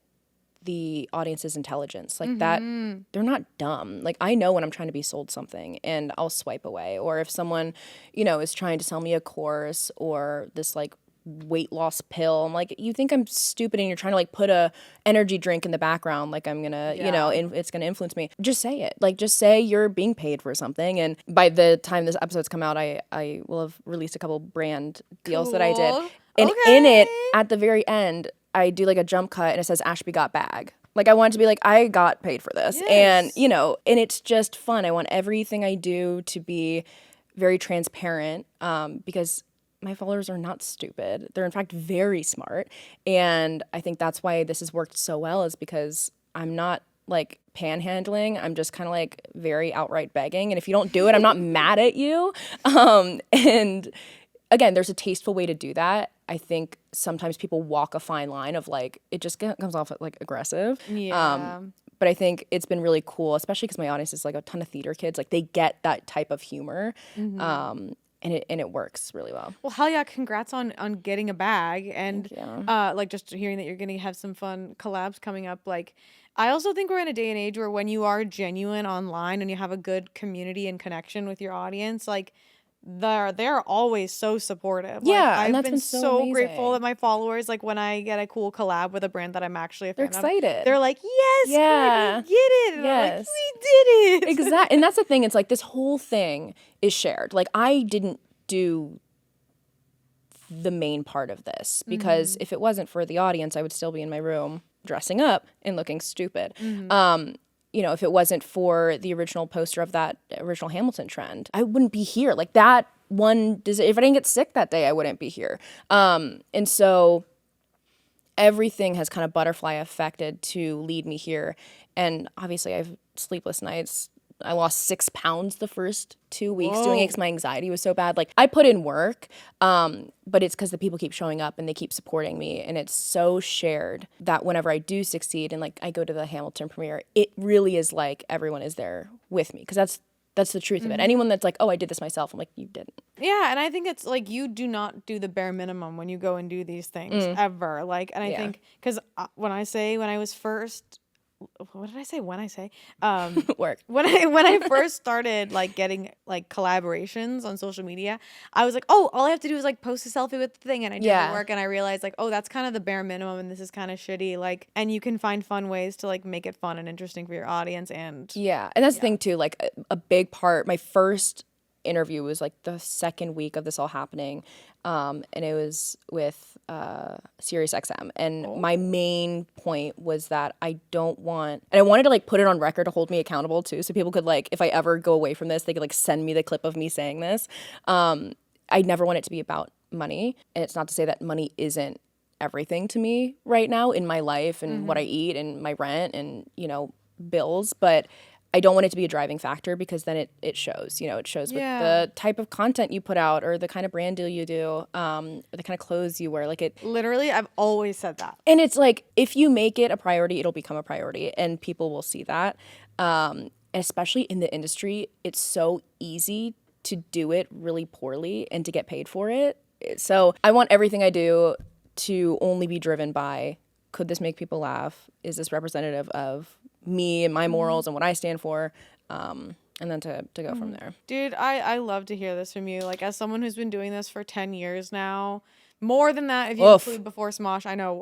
the audience's intelligence. Like that, they're not dumb. Like, I know when I'm trying to be sold something, and I'll swipe away. Or if someone, is trying to sell me a course or this like weight loss pill, I'm like, you think I'm stupid, and you're trying to like put a energy drink in the background, like I'm gonna it's gonna influence me. Just say it. Like, just say you're being paid for something. And by the time this episode's come out, I will have released a couple brand deals that I did, and in it at the very end I do like a jump cut, and it says Ashby got bag. Like, I want to be like, I got paid for this. And and it's just fun. I want everything I do to be very transparent, because my followers are not stupid. They're in fact very smart. And I think that's why this has worked so well, is because I'm not like panhandling. I'm just kind of like very outright begging. And if you don't do it, I'm not mad at you. And again, there's a tasteful way to do that. I think sometimes people walk a fine line of like, it just comes off like aggressive. Yeah. But I think it's been really cool, especially because my audience is like a ton of theater kids. Like they get that type of humor. And it works really well. Well, hell yeah, congrats on getting a bag. And like just hearing that you're going to have some fun collabs coming up. Like, I also think we're in a day and age where when you are genuine online and you have a good community and connection with your audience, like they're always so supportive. Yeah, like, and I've that's been so grateful amazing. that my followers, like when I get a cool collab with a brand that I'm actually a fan They're of, excited. they're like, yes, Yeah. Courtney, get it. And I'm like, Yes. we did it. Exactly. And that's the thing. It's like this whole thing is shared. Like I didn't do the main part of this because if it wasn't for the audience, I would still be in my room dressing up and looking stupid. You know, if it wasn't for the original poster of that original Hamilton trend, I wouldn't be here. Like that one, if I didn't get sick that day, I wouldn't be here. And so everything has kind of butterfly affected to lead me here. And obviously I have sleepless nights. I lost 6 pounds the first 2 weeks doing it because my anxiety was so bad. Like I put in work, but it's because the people keep showing up and they keep supporting me. And it's so shared that whenever I do succeed and like I go to the Hamilton premiere, it really is like everyone is there with me because that's the truth of it. Anyone that's like, oh, I did this myself, I'm like, you didn't. Yeah, and I think it's like you do not do the bare minimum when you go and do these things ever. Like, and I think because when I was first. What did I say? Work. When I first started like getting like collaborations on social media, I was like, oh, all I have to do is like post a selfie with the thing, and I did the work, and I realized like, oh, that's kind of the bare minimum, and this is kind of shitty. Like, and you can find fun ways to like make it fun and interesting for your audience, and and that's the thing too. Like a big part. My first interview was like the second week of this all happening, and it was with Sirius XM, and my main point was that I don't want, and I wanted to like put it on record to hold me accountable too, so people could like, if I ever go away from this, they could like send me the clip of me saying this. I never want it to be about money, and it's not to say that money isn't everything to me right now in my life and what I eat and my rent and, you know, bills, but I don't want it to be a driving factor because then it shows, you know, it shows with the type of content you put out or the kind of brand deal you do, or the kind of clothes you wear. Like it literally, I've always said that. And it's like, if you make it a priority, it'll become a priority and people will see that. Especially in the industry, it's so easy to do it really poorly and to get paid for it. So I want everything I do to only be driven by, could this make people laugh? Is this representative of me and my morals and what I stand for, and then to go from there. Dude, I love to hear this from you. Like, as someone who's been doing this for 10 years now, more than that, if you include before Smosh, I know.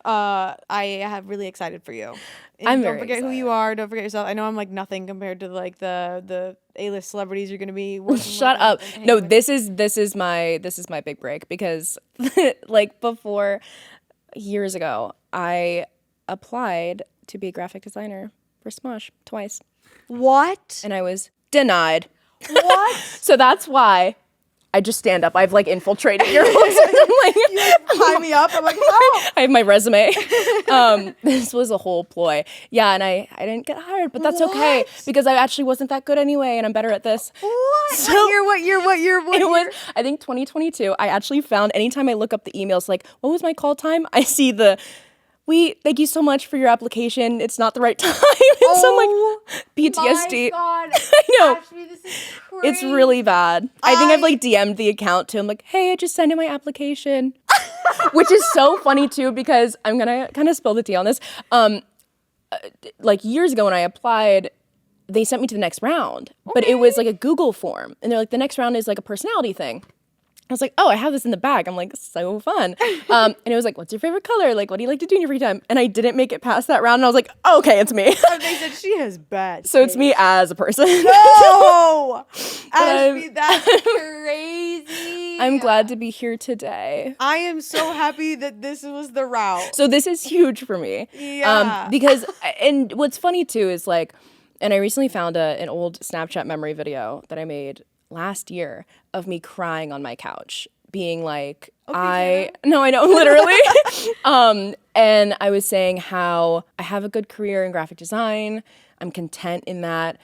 I have really excited for you. And don't forget who you are. Don't forget yourself. I know I'm like nothing compared to like the A-list celebrities you're gonna be working Shut up. No, this is my big break because like before, years ago, I applied to be a graphic designer for Smosh twice. What? And I was denied. What? So that's why I just stand up. I've like infiltrated your house. I'm like, you like tie me up. I'm like, no. I have my resume. This was a whole ploy. Yeah, and I didn't get hired, but that's okay because I actually wasn't that good anyway, and I'm better at this. What? So, What year? It was, I think 2022. I actually found, anytime I look up the emails, like, what was my call time? I see thank you so much for your application. It's not the right time. And so I'm like, PTSD. My God. I know. Ashby, this is crazy. It's really bad. I think I've like DM'd the account to him like, hey, I just sent in my application. Which is so funny too, because I'm gonna kind of spill the tea on this. Like years ago when I applied, they sent me to the next round, but it was like a Google form. And they're like, the next round is like a personality thing. I was like, oh, I have this in the bag. I'm like, so fun. And it was like, what's your favorite color? Like, what do you like to do in your free time? And I didn't make it past that round. And I was like, oh, okay, it's me. And they said she has bad So it's me as a person. No! Ashby, that's crazy. I'm glad to be here today. I am so happy that this was the route. So this is huge for me. Yeah. Because, and what's funny too is like, and I recently found an old Snapchat memory video that I made last year of me crying on my couch, being like, I know, literally. And I was saying how I have a good career in graphic design. I'm content in that.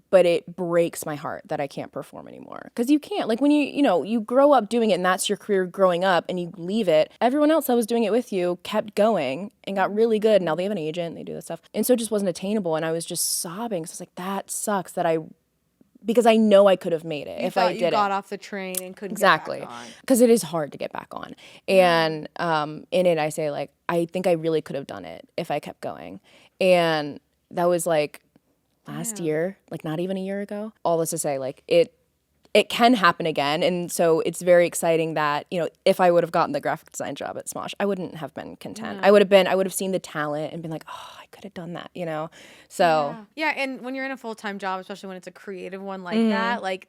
But it breaks my heart that I can't perform anymore. Because you can't. Like when you grow up doing it and that's your career growing up and you leave it, everyone else that was doing it with you kept going and got really good. And now they have an agent, they do this stuff. And so it just wasn't attainable. And I was just sobbing. So I was like, that sucks because I know I could have made it if I did it. You got off the train and couldn't exactly. get back on. Because it is hard to get back on. And in it, I say, like, I think I really could have done it if I kept going. And that was like last year, like not even a year ago. All this to say, like, it can happen again. And so it's very exciting that, if I would have gotten the graphic design job at Smosh, I wouldn't have been content. I would have seen the talent and been like, oh, I could have done that, So yeah, and when you're in a full-time job, especially when it's a creative one like that, like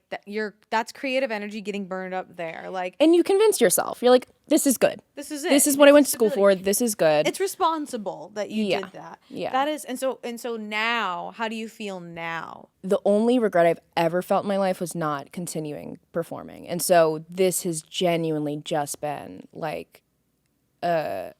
that's creative energy getting burned up there. Like, and you convince yourself. You're like, this is good. This is it. This is what I went to school for. This is good. It's responsible that you did that. Yeah. That is, and so now, how do you feel now? The only regret I've ever felt in my life was not continuing performing. And so this has genuinely just been like a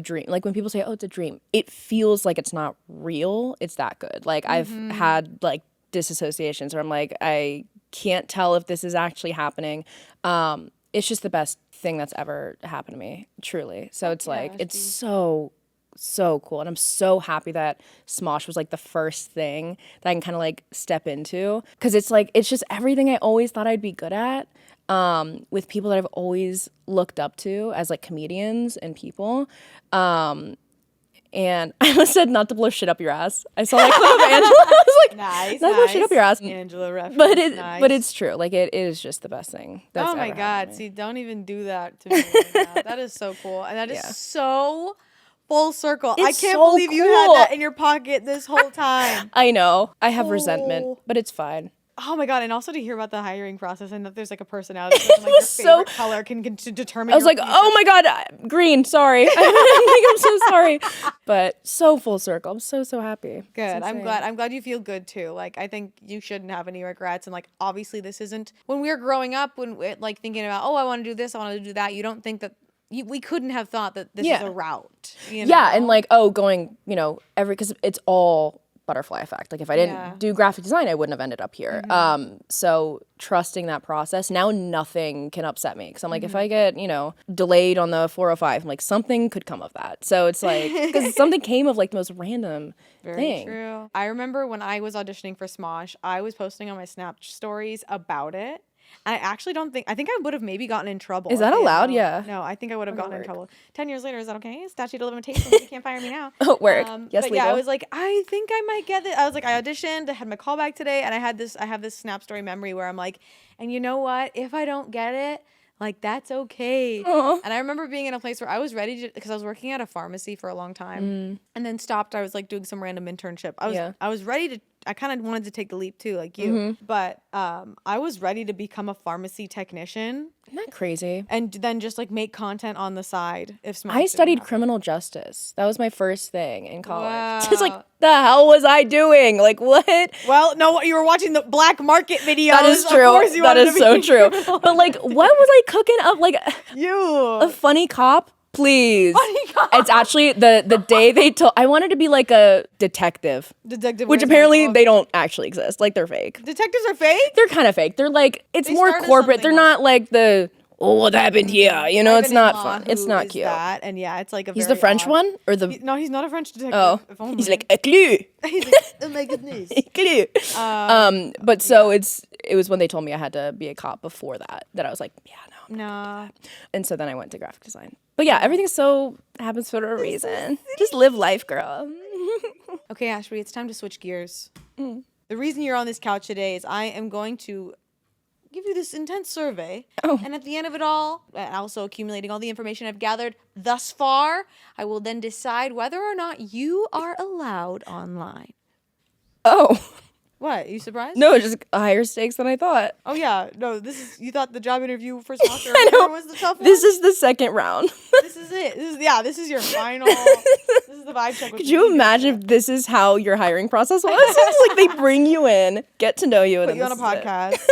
dream. Like when people say, oh, it's a dream, it feels like it's not real. It's that good. Like I've had like disassociations where I'm like, I can't tell if this is actually happening. It's just the best thing that's ever happened to me, truly. So it's like, it's so cool. And I'm so happy that Smosh was like the first thing that I can kind of like step into. Cause it's like, it's just everything I always thought I'd be good at, with people that I've always looked up to as like comedians and people. And I almost said not to blow shit up your ass. I saw that clip of Angela. I was like, nice, not to blow shit up your ass. Angela reference. But it's true. Like it is just the best thing. That's oh my ever God. to See, don't even do that to me right now. That is so cool. And that is so full circle. I can't believe you had that in your pocket this whole time. I know. I have resentment, but it's fine. Oh my God. And also to hear about the hiring process and that there's like a personality test and like your favorite color can determine. I was like, oh my God, green. Sorry. I'm so sorry. But so full circle. I'm so happy. Good. I'm glad you feel good too. Like I think you shouldn't have any regrets. And like obviously this isn't when we were growing up, when like thinking about, oh, I want to do this, I want to do that. You don't think that we couldn't have thought that this is a route. Yeah. And like, going, because it's all butterfly effect. Like if I didn't do graphic design, I wouldn't have ended up here. So trusting that process, now nothing can upset me. Cause I'm like, if I get, delayed on the 405, I'm like, something could come of that. So it's like, cause something came of like the most random thing. Very true. I remember when I was auditioning for Smosh, I was posting on my Snap stories about it. I actually I think I would have maybe gotten in trouble. Is that allowed? Yeah. No, I think I would have gotten in trouble. 10 years later, is that okay? Statute of limitations, you can't fire me now. Oh, work. Yes, but legal. yeah, I was like, I think I might get it. I was like, I auditioned, I had my callback today, and I have this Snap story memory where I'm like, and you know what? If I don't get it, like, that's okay. Aww. And I remember being in a place where I was ready to, because I was working at a pharmacy for a long time, and then stopped. I was like doing some random internship. I was ready to, I kind of wanted to take the leap too, like you. But I was ready to become a pharmacy technician. Isn't that crazy? And then just like make content on the side. I studied criminal justice. That was my first thing in college. Wow. Just like, the hell was I doing? Like, what? Well, no, you were watching the black market videos. That is true. That is so true. But like, what was I cooking up? Like, a funny cop? Please. Funny cop. It's actually the day they told, I wanted to be like a detective. Which apparently they don't actually exist. Like, they're fake. Detectives are fake? They're kind of fake. They're like, it's more corporate. They're not like what happened here? It's not fun. It's not cute. And yeah, it's like He's the French one? Or the... No, he's not a French detective. Oh. He's like, a clue. He's like, oh my goodness. A clue. But so it was when they told me I had to be a cop before that I was like, yeah, no. Nah. And so then I went to graphic design. But yeah, everything happens for a reason. Just live life, girl. Okay, Ashby, it's time to switch gears. The reason you're on this couch today is I am going to give you this intense survey. Oh. And at the end of it all, and also accumulating all the information I've gathered thus far, I will then decide whether or not you are allowed online. Oh. What? Are you surprised? No, just higher stakes than I thought. Oh yeah, no. You thought the job interview for Smosh was the tough one. This is the second round. This is it. This is your final. This is the vibe check. Could you imagine if this is how your hiring process was? It's like they bring you in, get to know you, and put you on a podcast.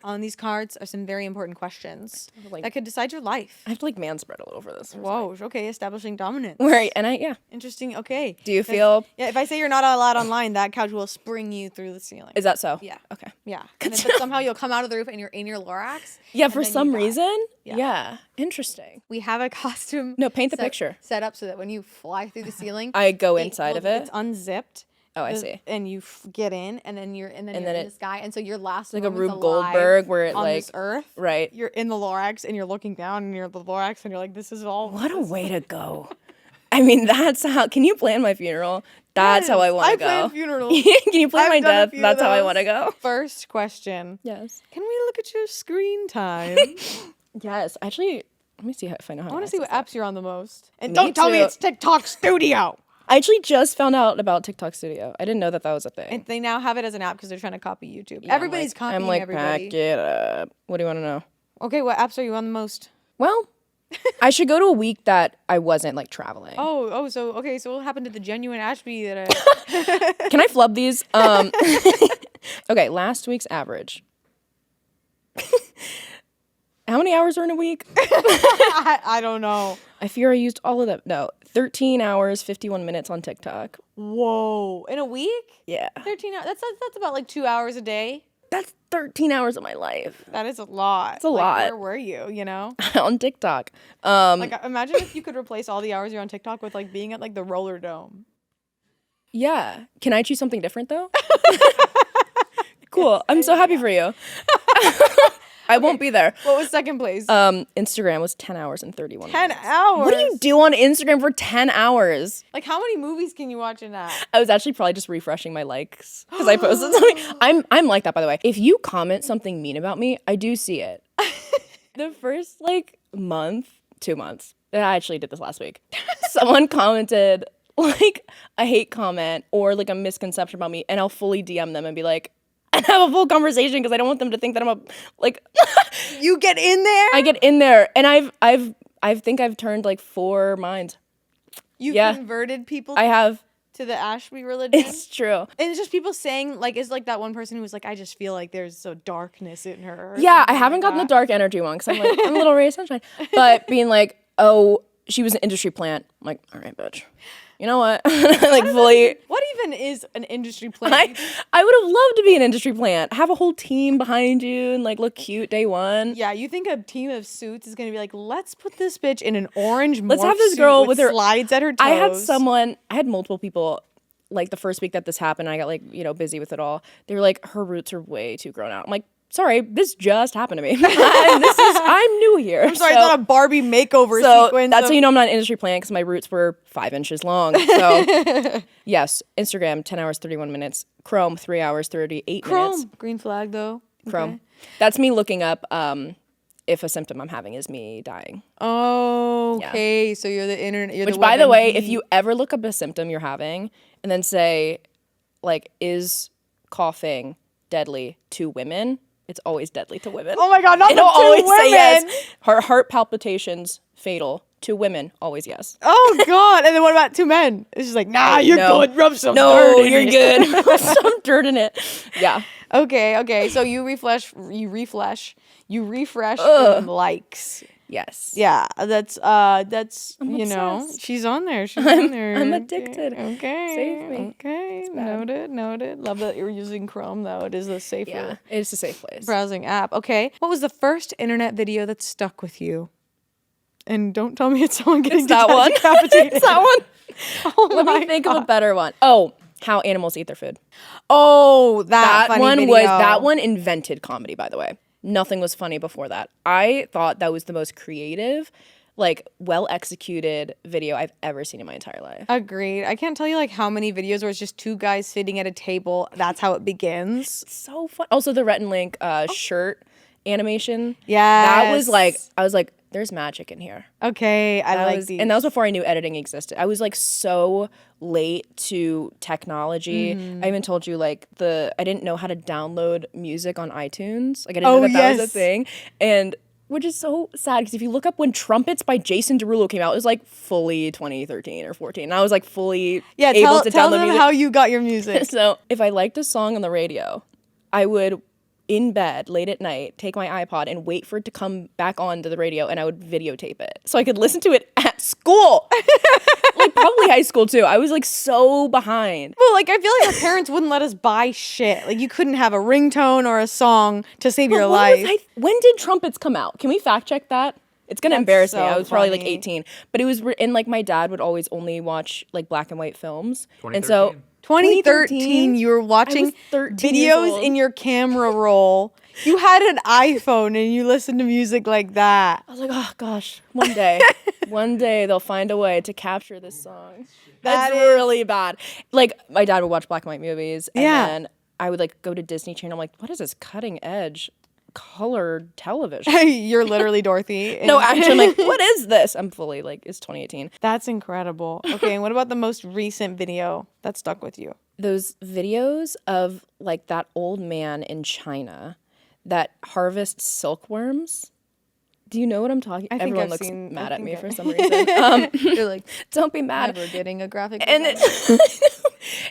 On these cards are some very important questions that could decide your life. I have to manspread a little for this. Whoa, okay, establishing dominance. Right, and yeah. Interesting, okay. Do you feel? Yeah, if I say you're not allowed online, that couch will spring you through the ceiling. Is that so? Yeah. Okay. Yeah. And then, but somehow you'll come out of the roof and you're in your Lorax. Yeah, for some reason. Yeah. Interesting. We have a costume. No, paint the picture. Set up so that when you fly through the ceiling, I go inside of it. It's unzipped. Oh, I see. And you get in, and then you're in the sky, and so your last like a moment's Rube Goldberg where it on this earth, right? You're in the Lorax, and you're looking down, and you're the Lorax, and you're like, this is all. What a way to go! I mean, that's how. Can you plan my funeral? That's how I want to go. I plan funerals. Can you plan my death? That's how I want to go. First question. Yes. Can we look at your screen time? Yes. Actually, let me see if I know how. I want to see what apps you're on the most. And Me don't tell me too. it's TikTok Studio. I actually just found out about TikTok Studio. I didn't know that was a thing. And they now have it as an app because they're trying to copy YouTube. Yeah, everybody's copying everybody. Pack it up. What do you want to know? Okay, what apps are you on the most? Well, I should go to a week that I wasn't traveling. So what happened to the genuine Ashby that Can I flub these? Okay, last week's average. How many hours are in a week? I don't know. I fear I used all of them. No, 13 hours, 51 minutes on TikTok. Whoa. In a week? Yeah. 13 hours. That's about 2 hours a day. That's 13 hours of my life. That is a lot. It's a lot. Where were you, on TikTok. Imagine if you could replace all the hours you're on TikTok with being at the roller dome. Yeah. Can I choose something different though? Cool. I'm so happy for you. I won't be there. What was second place? Instagram was 10 hours and 31 minutes. 10 hours? What do you do on Instagram for 10 hours? How many movies can you watch in that? I was actually probably just refreshing my likes because I posted something. I'm like that, by the way. If you comment something mean about me, I do see it. The first month, 2 months, I actually did this last week. Someone commented a hate comment or a misconception about me, and I'll fully DM them and be like, and have a full conversation because I don't want them to think that I'm You get in there? I get in there, and I think I've turned 4 minds. You've converted people. I have to the Ashby religion. It's true, and it's just people saying is that one person who was I just feel there's so darkness in her. Yeah, I haven't gotten the dark energy one because I'm a little ray of sunshine, but being oh, she was an industry plant. I'm like, all right, bitch. You know what? Fully. What even is an industry plant? I would have loved to be an industry plant. Have a whole team behind you and look cute day one. Yeah, you think a team of suits is gonna be let's put this bitch in an orange morph Let's have this girl with her slides at her toes. I had multiple people the first week that this happened. I got busy with it all. They were her roots are way too grown out. I'm like, sorry, this just happened to me. I'm new here. I'm sorry, it's not a Barbie makeover sequence. That's how you know I'm not an industry plant because my roots were 5 inches long. So yes, Instagram 10 hours 31 minutes. Chrome 3 hours 38 minutes. Green flag though. Chrome. Okay. That's me looking up if a symptom I'm having is me dying. Oh, okay. Yeah. So you're the internet. Which, by the way, if you ever look up a symptom you're having and then say, is coughing deadly to women? It's always deadly to women. Oh my God, not It'll the always women. say yes. Heart palpitations, fatal. To women, always yes. Oh God. And then what about to men? It's just nah, you're good. Rub some dirt in you're it. good. Rub some dirt in it. Yeah. Okay. So you refresh and likes. Yes. Yeah, that's I'm obsessed. she's on there. She's on there. I'm addicted. Okay. Save me. Okay. Noted. Love that you're using Chrome though. It is a safer. Yeah, it's a safe place. Browsing app. Okay. What was the first internet video that stuck with you? And don't tell me it's someone getting that one. It's that one. Oh Let me think of a better one. Oh, how animals eat their food. Oh, that funny one video. that one invented comedy, by the way. Nothing was funny before that. I thought that was the most creative, well executed video I've ever seen in my entire life. Agreed. I can't tell you how many videos where it's just two guys sitting at a table. That's how it begins. So fun. Also the Rhett and Link shirt animation. Yeah. That was I was like, there's magic in here. Okay, I like these. And that was before I knew editing existed. I was so late to technology. I even told you I didn't know how to download music on iTunes. I didn't know that was a thing. And which is so sad because if you look up when Trumpets by Jason Derulo came out, it was fully 2013 or 14. And I was fully able to tell download them music. how you got your music. So if I liked a song on the radio, I would in bed late at night, take my iPod and wait for it to come back onto the radio, and I would videotape it so I could listen to it at school. Like probably high school too. I was like so behind. Well, like I feel like our parents wouldn't let us buy shit. Like you couldn't have a ringtone or a song to save your life. When did Trumpets come out? Can we fact check that? It's gonna embarrass me. I was probably like funny. 18, but it was and like my dad would always only watch like black and white films, and 2013. so 2013, you were watching 13 years videos old. in your camera roll. You had an iPhone and you listened to music like that. I was like, oh gosh, one day they'll find a way to capture this song. That's really bad. Like my dad would watch black and white movies, and then I would like go to Disney Channel. I'm like, what is this cutting edge colored television? You're literally Dorothy. No, actually, I'm like, what is this? I'm fully like, it's 2018. That's incredible. Okay, and what about the most recent video that stuck with you? Those videos of like that old man in China that harvests silkworms. Do you know what I'm talking? I think Everyone I've looks seen- mad I at me think for I- some reason. You're like, Don't be mad. never getting a graphic And design.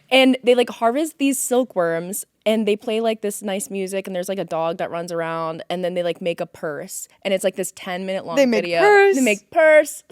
and they like harvest these silkworms and they play like this nice music and there's like a dog that runs around and then they like make a purse and it's like this 10-minute long They make video. purse. They make purse.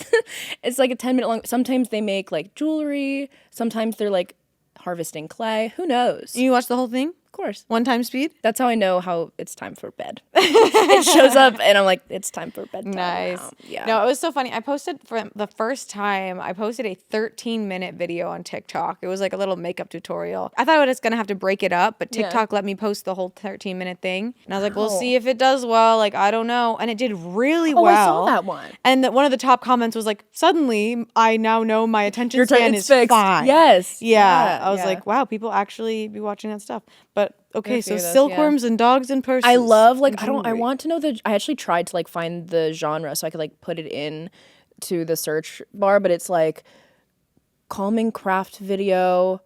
It's like a 10-minute long. Sometimes they make like jewelry. Sometimes they're like harvesting clay. Who knows? You watched the whole thing? Of course. One time speed? That's how I know how it's time for bed. It shows up and I'm like, it's time for bedtime. Nice. now. Yeah. No, it was so funny. I posted for the first time, I posted a 13-minute video on TikTok. It was like a little makeup tutorial. I thought I was going to have to break it up, but TikTok let me post the whole 13-minute thing. And I was like, we'll see if it does well. Like, I don't know. And it did really well. I saw that one. And one of the top comments was like, suddenly I now know my attention span is fixed. fine. Yes. Yeah. I was yeah. like, wow, people actually be watching that stuff. But okay, so few of those, silkworms and dogs and purses. I love like and I jewelry. want to know I actually tried to like find the genre so I could like put it in to the search bar, but it's like calming craft video,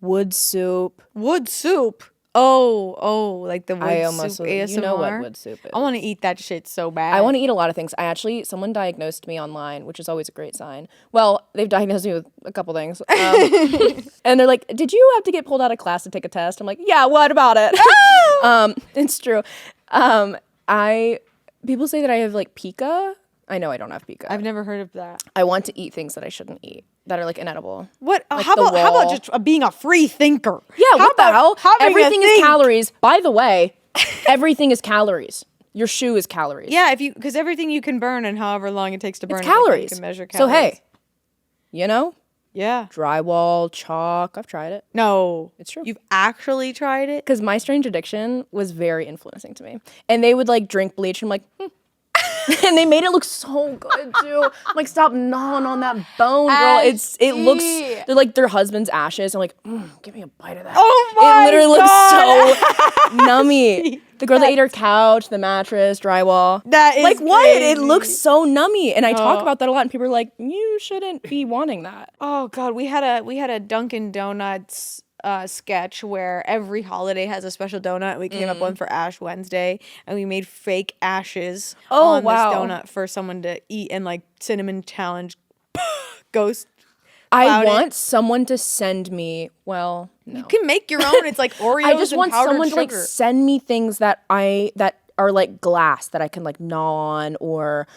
wood soup. Wood soup. Oh, like the wood I almost soup ASMR. you know what wood soup is. I want to eat that shit so bad. I want to eat a lot of things. Someone diagnosed me online, which is always a great sign. Well, they've diagnosed me with a couple things. And they're like, did you have to get pulled out of class to take a test? I'm like, yeah, what about it? It's true. People say that I have like pica. I know I don't have pica. I've never heard of that. I want to eat things that I shouldn't eat, that are like inedible. What? Like how the about wall. just being a free thinker? Yeah, How what the about hell? having a Everything is think? calories. By the way, everything is calories. Your shoe is calories. Yeah, because everything you can burn and however long it takes to burn It's it, like, calories. you can measure So calories. hey, you know, Yeah. drywall, chalk. I've tried it. No. It's true. You've actually tried it? Because my strange addiction was very influencing to me. And they would like drink bleach and I'm like, and they made it look so good too. I'm like, stop gnawing on that bone, girl. It looks they're like their husband's ashes. I'm like, give me a bite of that. Oh my It literally God. looks so nummy. The girl that ate her couch, the mattress, drywall. That is like what? It crazy. looks so nummy. And I talk about that a lot and people are like, you shouldn't be wanting that. Oh God, we had a Dunkin' Donuts sketch where every holiday has a special donut. We came up one for Ash Wednesday, and we made fake ashes on wow. this donut for someone to eat and like cinnamon challenge ghost. I cloud it. want someone to send me, well, no. You can make your own. It's like Oreos. I just and want powdered someone to like sugar. send me things that are like glass that I can like gnaw on, or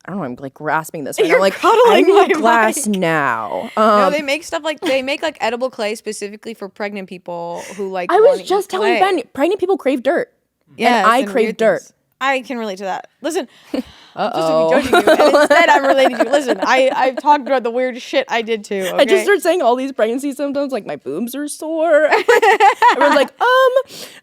I don't know. I'm like grasping this. Right now. You're I'm like, I cuddling my need glass mic. now. No, they make stuff like like edible clay specifically for pregnant people who like. I was want just clay. telling Ben, pregnant people crave dirt. Yes, and I and crave weird dirt. things. I can relate to that. Listen, I'm supposed to be judging you, and instead I'm relating to you. Listen, I've talked about the weird shit I did too. Okay? I just start saying all these pregnancy symptoms, like my boobs are sore. Everyone's like,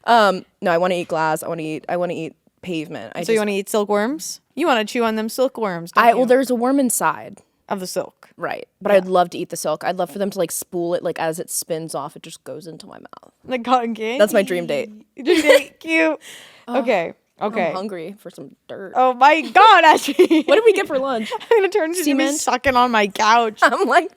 no, I want to eat glass. I want to eat pavement. So you want to eat silkworms? You want to chew on them silkworms? Don't you? well, there's a worm inside. Of the silk. Right. But I'd love to eat the silk. I'd love for them to like spool it, like as it spins off, it just goes into my mouth. Like cotton candy. That's my dream date. Dream date, cute. Okay. I'm hungry for some dirt. Oh my God, Ashby. What did we get for lunch? I'm gonna turn to me Cement? sucking on my couch. I'm like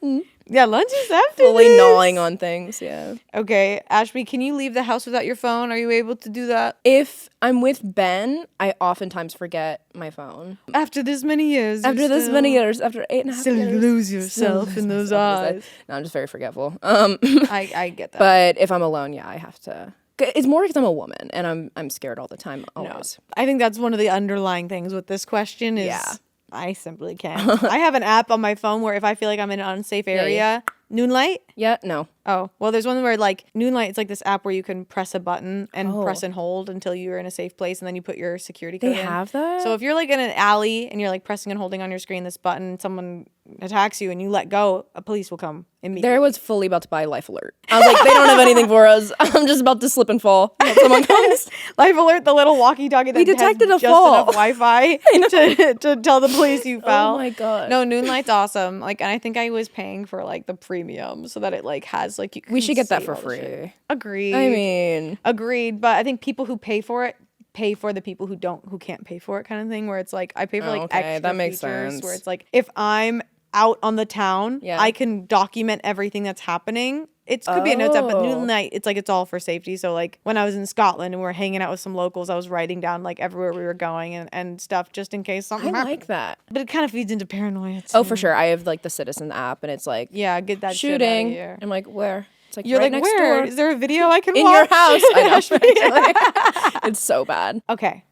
Yeah, lunch is after fully this. gnawing on things. Yeah. Okay, Ashby, can you leave the house without your phone? Are you able to do that? If I'm with Ben, I oftentimes forget my phone. After this many years. After this many years, after 8.5 Still years. lose yourself in those eyes. No, I'm just very forgetful. I get that. But if I'm alone, yeah, I have to It's more because I'm a woman and I'm scared all the time. Always. I think that's one of the underlying things with this question is I simply can't. I have an app on my phone where if I feel like I'm in an unsafe area, Noonlight. Yeah, no. Oh, well, there's one where like Noonlight, it's like this app where you can press a button and press and hold until you're in a safe place, and then you put your security code in. They have that? So if you're like in an alley and you're like pressing and holding on your screen this button, someone attacks you and you let go, a police will come immediately. There was fully about to buy Life Alert. I was like, they don't have anything for us. I'm just about to slip and fall. Someone comes. Life Alert, the little walkie-talkie that detected has a just fall. enough Wi-Fi to tell the police you fell. Oh my God. No, Noonlight's awesome. Like, and I think I was paying for like the premium so that it like has like We should get that for free. Agreed. I mean, agreed. But I think people who pay for it pay for the people who can't pay for it kind of thing. Where it's like I pay for like extra that makes features. sense. Where it's like if I'm out on the town, Yeah. I can document everything that's happening. It could be a notes app, but Noonlight, it's like it's all for safety. So like when I was in Scotland and we were hanging out with some locals, I was writing down like everywhere we were going and stuff just in case something I happened. like that. But it kind of feeds into paranoia too. Oh, for sure. I have like the Citizen app, and it's like Yeah, get that shit shooting. out of here. I'm like, where? It's like You're right like, next where? door. Is there a video I can In watch? your house. I know. It's so bad. Okay.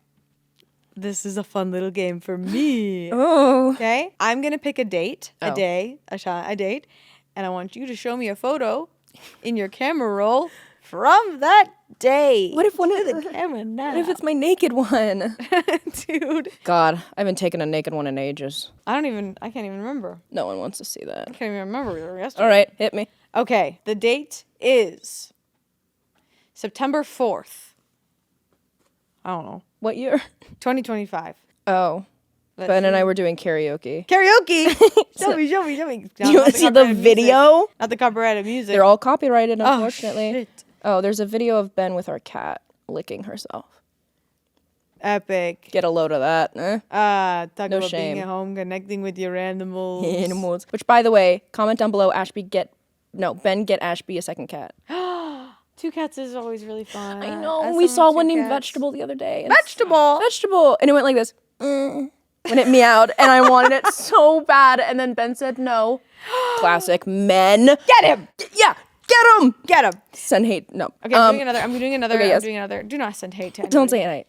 This is a fun little game for me. Oh. Okay? I'm going to pick a date, a Oh. day, a date, and I want you to show me a photo in your camera roll from that day. What if one of the camera now? What if it's my naked one? Dude, God, I've been taking a naked one in ages. I can't even remember. No one wants to see that. I can't even remember yesterday. All right, hit me. Okay, the date is September 4th. I don't know. What year? 2025. Oh. Let's Ben and see. I were doing karaoke. Karaoke. Show me. No, You not want to see the copyrighted video? Music. Not the copyrighted music. They're all copyrighted, unfortunately. Oh, shit. Oh, there's a video of Ben with our cat licking herself. Epic. Get a load of that. Talk No about shame. being at home, connecting with your animals. Animals. Which, by the way, comment down below. Ben get Ashby a second cat. 2 cats is always really fun. I know. As We someone saw with one 2 named cats. Vegetable the other day. and Vegetable. And it went like this. When it meowed, and I wanted it so bad. And then Ben said no. Classic men. Get him. Yeah, get him. Get him. Send hate. No. Okay, I'm doing another. okay, yes. I'm doing another. Do not send hate to anybody. Don't say hate.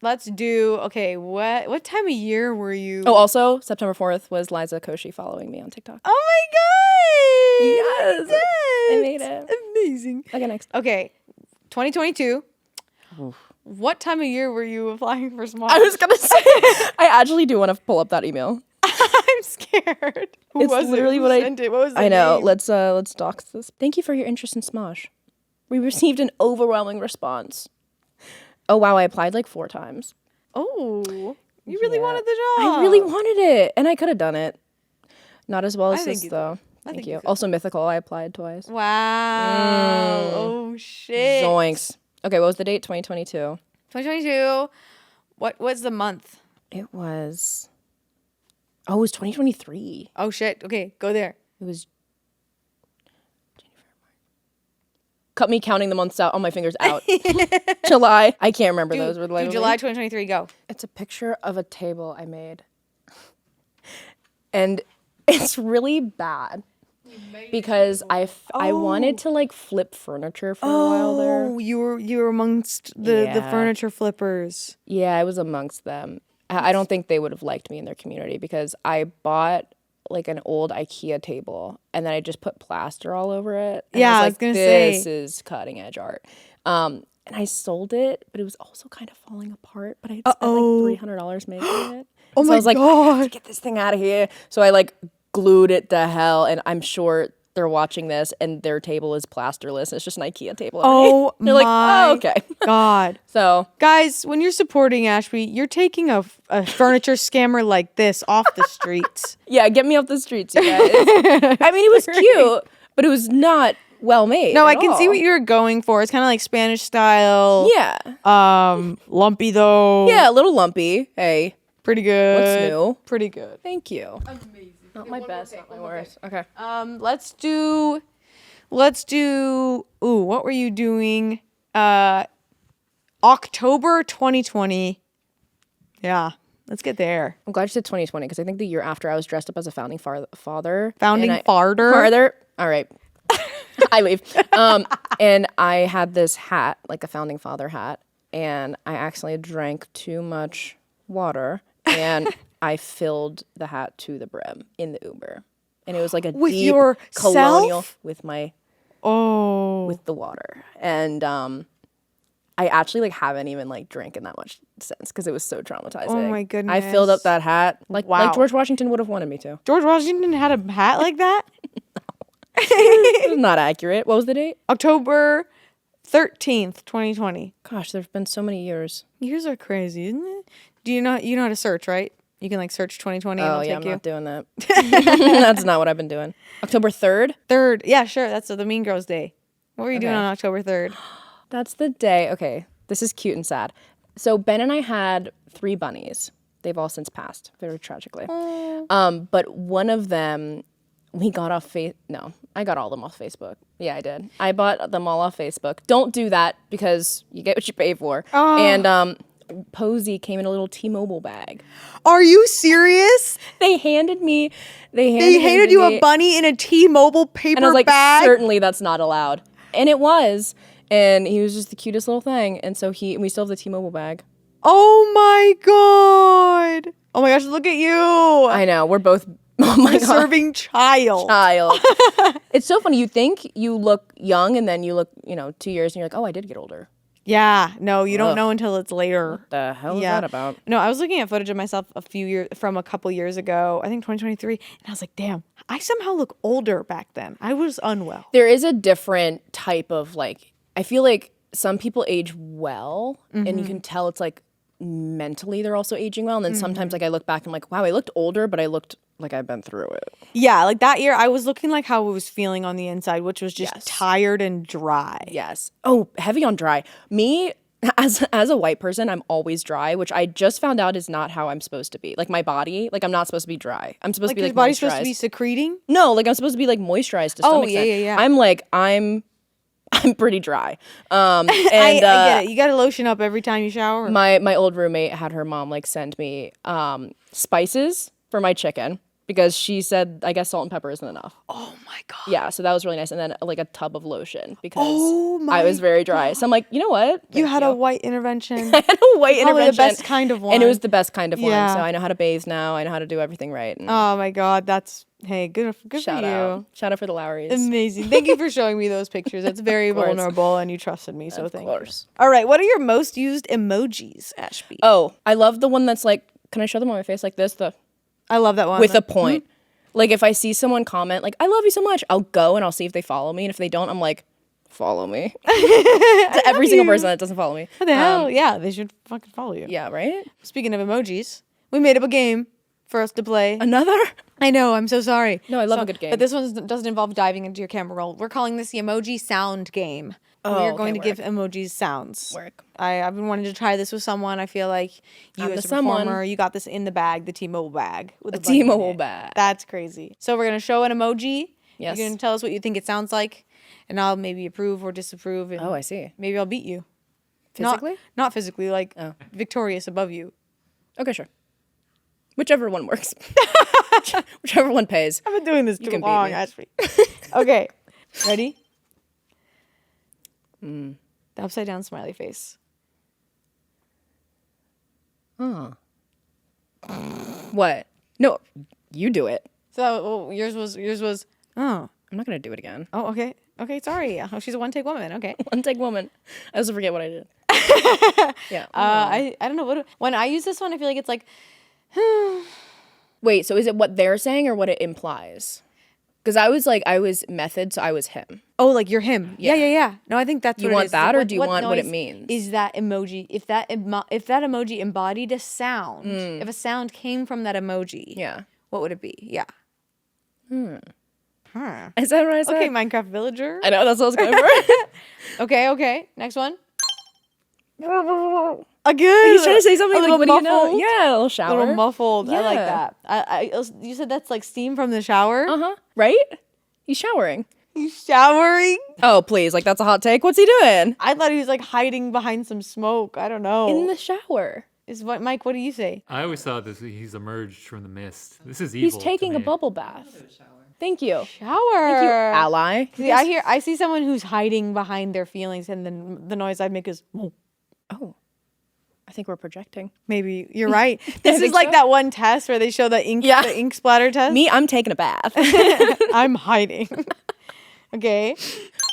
Let's do. Okay, what time of year were you? Oh, also, September 4th was Liza Koshy following me on TikTok. Oh my god! Yes. I I made it. Amazing. Okay, next. Okay, 2022. What time of year were you applying for Smosh? I was gonna say, I actually do want to pull up that email. I'm scared. Who It's was literally it? Who what I- sent it? What was the I know. name? Let's dox this. Thank you for your interest in Smosh. We received an overwhelming response. Oh wow, I applied like 4 times. Oh, you really Yeah. wanted the job. I really wanted it, and I could have done it. Not as well as think this you though. I Thank think you. you could. Also, Mythical, I applied twice. Wow. Oh shit. Zoinks. Okay, what was the date? 2022. 2022. What was the month? It was 2023. Oh shit. Okay, go there. It was cut me counting the months out on my fingers out. July. I can't remember those. Were the Dude, July 2023. Go. It's a picture of a table I made. And it's really bad because I wanted to like flip furniture for a while there. Oh, you were amongst the Yeah. furniture flippers. Yeah, I was amongst them. I don't think they would have liked me in their community because I bought like an old IKEA table and then I just put plaster all over it. And Yeah, I was like, gonna say. this is cutting edge art. And I sold it, but it was also kind of falling apart. But I had spent like $300 making it. Oh so my I was like, I have to God. get this thing out of here. So I like glued it to hell, and I'm sure they're watching this and their table is plasterless. It's just an IKEA table. Oh They're like, my oh, okay. God. So Guys, when you're supporting Ashby, you're taking a furniture scammer like this off the streets. yeah, get me off the streets, you guys. I mean, it was cute, but it was not well made. No, I at can see all. what you're going for. It's kind of like Spanish style. Yeah. Lumpy though. Yeah, a little lumpy. Hey, Pretty good. what's new? Pretty good. Thank you. Amazing. Not my best, not my worst. Okay. Let's do ooh, what were you doing? October 2020. Yeah. Let's get there. I'm glad you said 2020 because I think the year after I was dressed up as a founding father. Founding and farter? Farther. All right. I leave. And I had this hat, like a founding father hat, and I accidentally drank too much water, and I filled the hat to the brim in the Uber. And it was like a With deep your colonial self? with my Oh. with the water. And I actually like haven't even like drank in that much since because it was so traumatizing. Oh my I filled up goodness. that hat like Wow. George Washington would have wanted me to. George Washington had a hat like that? It was not accurate. What was the date? October 13th, 2020. Gosh, there's been so many years. Years are crazy, isn't it? Do you know how to search, right? You can like search 2020 and Oh it'll yeah, take I'm you. not doing that. That's not what I've been doing. October 3rd? 3rd. Yeah, sure. That's the Mean Girls Day. What were you doing Okay. on October 3rd? That's the day. Okay, this is cute and sad. So Ben and I had 3 bunnies. They've all since passed, very tragically. But one of them, we got off No, I got all of them off Facebook. Yeah, I did. I bought them all off Facebook. Don't do that because you get what you pay for. And Posey came in a little T-Mobile bag. Are you serious? They handed me. They handed you a bunny in a T-Mobile paper and I was like, bag? certainly that's not allowed. And it was. And he was just the cutest little thing. And so we still have the T-Mobile bag. Oh my god. Oh my gosh, look at you. I know. We're both. Oh my god. Serving child. It's so funny. You think you look young, and then you look, 2 years, and you're like, oh, I did get older. Yeah. No, you don't know until it's later. What the hell is that about? No, I was looking at footage of myself from a couple years ago, I think 2023, and I was like, damn, I somehow look older back then. I was unwell. There is a different type of I feel like some people age well, and you can tell it's like mentally they're also aging well. And then sometimes I look back and I'm like, wow, I looked older, but I looked like I've been through it. Yeah, like that year I was looking like how I was feeling on the inside, which was just tired and dry. Yes. Oh, heavy on dry. Me, as a white person, I'm always dry, which I just found out is not how I'm supposed to be. Like my body, I'm not supposed to be dry. I'm supposed to be your like body's moisturized. supposed to be secreting? No, I'm supposed to be moisturized to some extent. Yeah. I'm pretty dry. And I get it. You got to lotion up every time you shower. My old roommate had her mom send me spices for my chicken because she said I guess salt and pepper isn't enough. Oh my god. Yeah, so that was really nice. And then a tub of lotion because I was very dry. So I'm like, you know what? You had a white intervention. I had a white intervention. Probably the best kind of one. And it was the best kind of one. Yeah. So I know how to bathe now. I know how to do everything right. And Oh my god, that's good for shout you. out. Shout out for the Lowrys. Amazing. Thank you for showing me those pictures. That's very vulnerable and you trusted me, so thank you. Of course. All right, what are your most used emojis, Ashby? Oh, I love the one that's can I show them on my face like this? I love that one. With a point. If I see someone comment, I love you so much, I'll go and I'll see if they follow me. And if they don't, I'm like, follow me. To every single person that doesn't follow me. What the hell? Yeah, they should fucking follow you. Yeah, right? Speaking of emojis, we made up a game for us to play. Another? I know, I'm so sorry. No, I love a good game. But this one doesn't involve diving into your camera roll. We're calling this the emoji sound game. Oh, we are going to work. give emojis sounds. Work. I've been wanting to try this with someone. I feel like you as a performer, you got this in the bag, the T-Mobile bag. With The a button in T-Mobile it. bag. That's crazy. So we're going to show an emoji. Yes. You're going to tell us what you think it sounds like. And I'll maybe approve or disapprove. And Oh, I see. maybe I'll beat you. Physically? Not physically, victorious above you. Okay, sure. Whichever one works. Whichever one pays. I've been doing this too can beat long, me. Ashby. Okay. Ready? The upside down smiley face. What? No, you do it. So yours was oh. I'm not going to do it again. Oh, okay. Okay, sorry. Oh, she's a one-take woman. Okay. One take woman. I also forget what I did. Yeah. I don't know when I use this one, I feel like it's like Wait, so is it what they're saying or what it implies? Because I was method, so I was him. oh, like you're him. Yeah. No, I think that's You what want it is. that, or What- do you what want what it noise means? Is that emoji? If that emoji embodied a sound, if a sound came from that emoji, Yeah. what would it be? Yeah. Is that what I said? Okay, Minecraft villager. I know, that's what I was going for. Okay. Next one. Again. He's trying to say something a little what do you know? muffled. Yeah, a little A shower. little muffled. I like Yeah. that. You said that's like steam from the shower. Uh-huh. Right? He's showering. He's showering. Oh, please. That's a hot take. What's he doing? I thought he was like hiding behind some smoke. I don't know. In the shower. Mike? What do you say? I always thought he's emerged from the mist. This is evil. He's taking to a me. bubble bath. Thank you. Shower. Thank you, ally. See, I see someone who's hiding behind their feelings, and then the noise I'd make is, oh. I think we're projecting. Maybe you're right. This is like that one test where they show the ink splatter test. Me, I'm taking a bath. I'm hiding. Okay.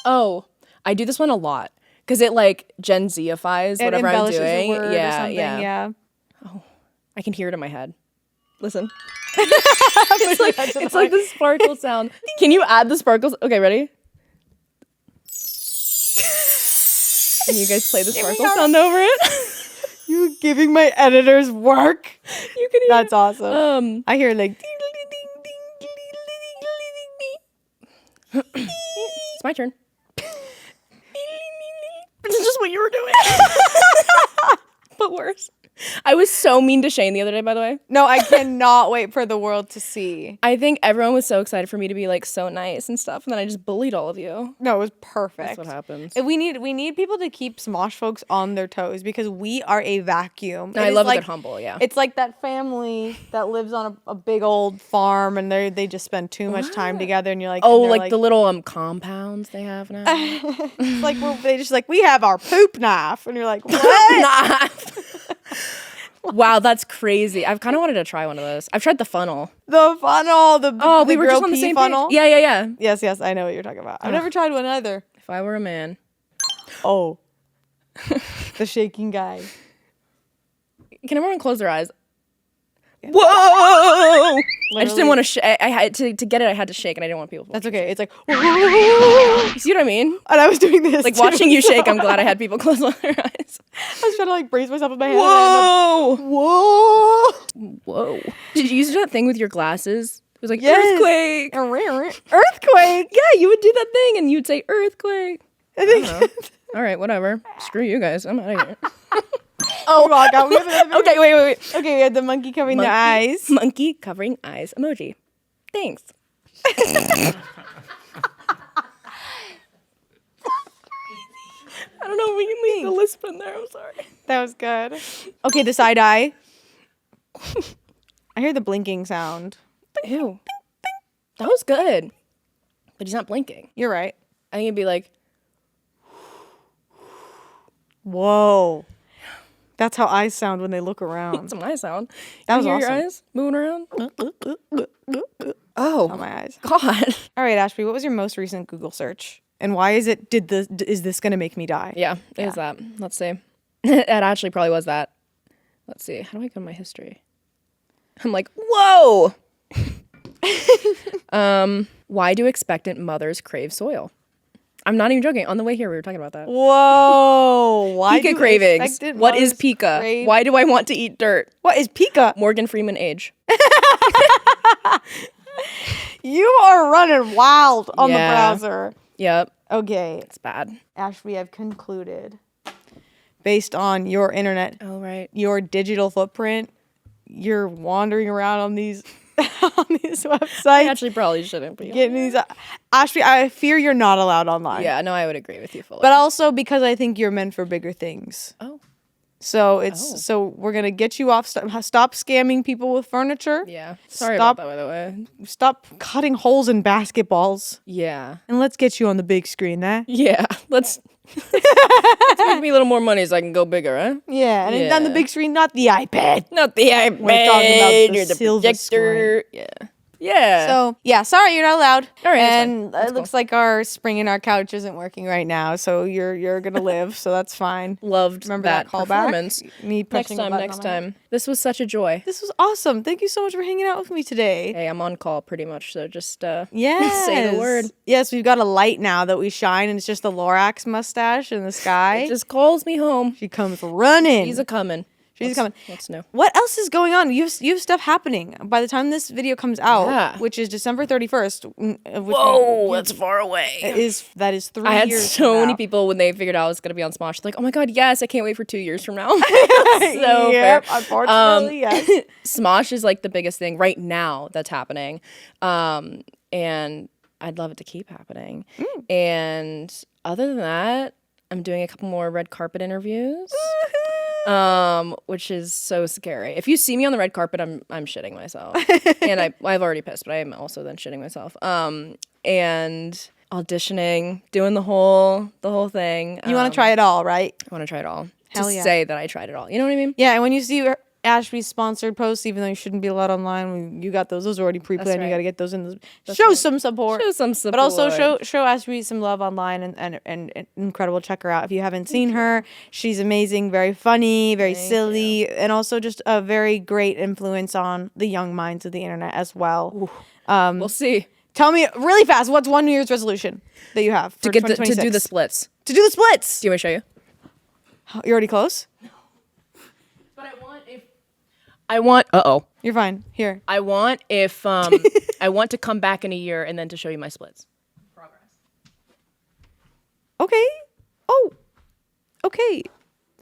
Oh, I do this one a lot because it like Gen Z-ifies whatever I'm doing. Yeah. Oh, I can hear it in my head. Listen. it's like the sparkle sound. Can you add the sparkles? Okay, ready? Can you guys play the sparkle sound over it? You giving my editors work? You can hear That's awesome. I hear like ding, it's my turn. This is just what you were doing. But worse. I was so mean to Shane the other day, by the way. No, I cannot wait for the world to see. I think everyone was so excited for me to be like so nice and stuff, and then I just bullied all of you. No, it was perfect. That's what happens. We need people to keep Smosh folks on their toes because we are a vacuum. I love a good humble, yeah. It's like that family that lives on a big old farm and they just spend too much time together, and you're like, oh, like the little compounds they have now. It's like they just like, we have our poop knife, and you're like, what? Wow, that's crazy. I've kind of wanted to try one of those. I've tried the funnel. The funnel, the we were just on the same funnel. Page. Yeah. Yes, I know what you're talking about. I've never tried one either. If I were a man. Oh, the shaking guy. Can everyone close their eyes? Yeah. Whoa! Literally. I just didn't want to shake. I had to get it. I had to shake, and I didn't want people. That's okay. It's like, you see what I mean? And I was doing this. Like watching you shake. I'm glad I had people close their eyes. I was trying to like brace myself in my head. Whoa! Did you use that thing with your glasses? It was like earthquake. Earthquake. Yeah, you would do that thing, and you'd say earthquake. I don't know. All right, whatever. Screw you guys. I'm out of here. Oh my God. Okay, wait. Okay, we had the monkey covering the eyes. Monkey covering eyes emoji. Thanks. I don't know if we can leave the lisp in there. I'm sorry. That was good. Okay, the side eye. I hear the blinking sound. Ew. That was good. But he's not blinking. You're right. I think it'd be like, whoa. That's how eyes sound when they look around. That's my sound. That was hear awesome. Your eyes moving around? Oh, my eyes. God. All right, Ashby, what was your most recent Google search? And why is it, is this going to make me die? Yeah, it was that. Let's see. It actually probably was that. Let's see. How do I go to my history? I'm like, whoa. Why do expectant mothers crave soil? I'm not even joking. On the way here, we were talking about that. Whoa. Why Pika cravings. What is Pika? Why do I want to eat dirt? What is Pika? Morgan Freeman age. You are running wild on the browser. Yep. Okay. It's bad. Ashby, I've concluded, based on your internet, your digital footprint, you're wandering around on these on these websites. I actually probably shouldn't be. Getting these, Ashby, I fear you're not allowed online. Yeah, no, I would agree with you fully. But also because I think you're meant for bigger things. Oh. So so we're gonna get you off. Stop scamming people with furniture. Yeah. Sorry about that, by the way. Stop cutting holes in basketballs. Yeah. And let's get you on the big screen, eh? Yeah. Let's make me a little more money so I can go bigger, huh? Yeah, and on the big screen, not the iPad. Not the iPad. We're talking about the silver projector. screen. Yeah. Yeah. So, sorry, you're not allowed. All right, and it looks like our spring in our couch isn't working right now, so you're going to live, so that's fine. Loved Remember that callback? performance. Me pressing next time. This was such a joy. This was awesome. Thank you so much for hanging out with me today. Hey, I'm on call pretty much, so just say the word. Yes, we've got a light now that we shine, and it's just the Lorax mustache in the sky. It just calls me home. She comes running. She's a-coming. She's coming. What's new? What else is going on? You have stuff happening. By the time this video comes out, which is December 31st. Whoa, that's far away. That is 3 years. I had so many people when they figured out I was going to be on Smosh. Like, oh my God, yes, I can't wait for 2 years from now. So yep, unfortunately, yes. Smosh is like the biggest thing right now that's happening. And I'd love it to keep happening. And other than that, I'm doing a couple more red carpet interviews. which is so scary. If you see me on the red carpet, I'm shitting myself. And I've already pissed, but I am also then shitting myself. And auditioning, doing the whole thing. You want to try it all, right? I want to try it all. Hell to yeah. say that I tried it all. You know what I mean? Yeah, and when you see Ashby's sponsored posts, even though you shouldn't be allowed online, you got those. Those are already pre-planned. right. You got to get those in. Show some support. Show some support. But also show Ashby some love online and incredible. Check her out if you haven't seen her. She's amazing, very funny, very silly, and also just a very great influence on the young minds of the internet as well. We'll see. Tell me really fast, what's one New Year's resolution that you have for To do 2026? the splits. To do the splits. Do you want me to show you? You're already close? But I want You're fine. Here. I want I want to come back in a year and then to show you my splits. Progress. Okay. Oh. Okay.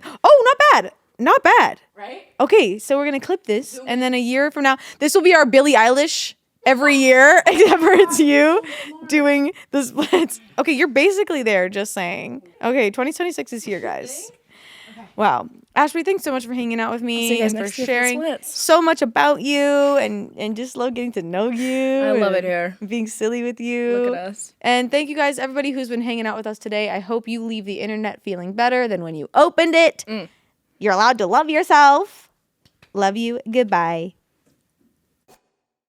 Oh, not bad. Not bad. Right? Okay, so we're gonna clip this, and then a year from now, this will be our Billie Eilish every year, except for it's you doing the splits. Okay, you're basically there, just saying. Okay, 2026 is here, guys. Wow. Ashby, thanks so much for hanging out with me and for sharing so much about you and just love getting to know you. I love it here. Being silly with you. Look at us. And thank you guys, everybody who's been hanging out with us today. I hope you leave the internet feeling better than when you opened it. You're allowed to love yourself. Love you. Goodbye.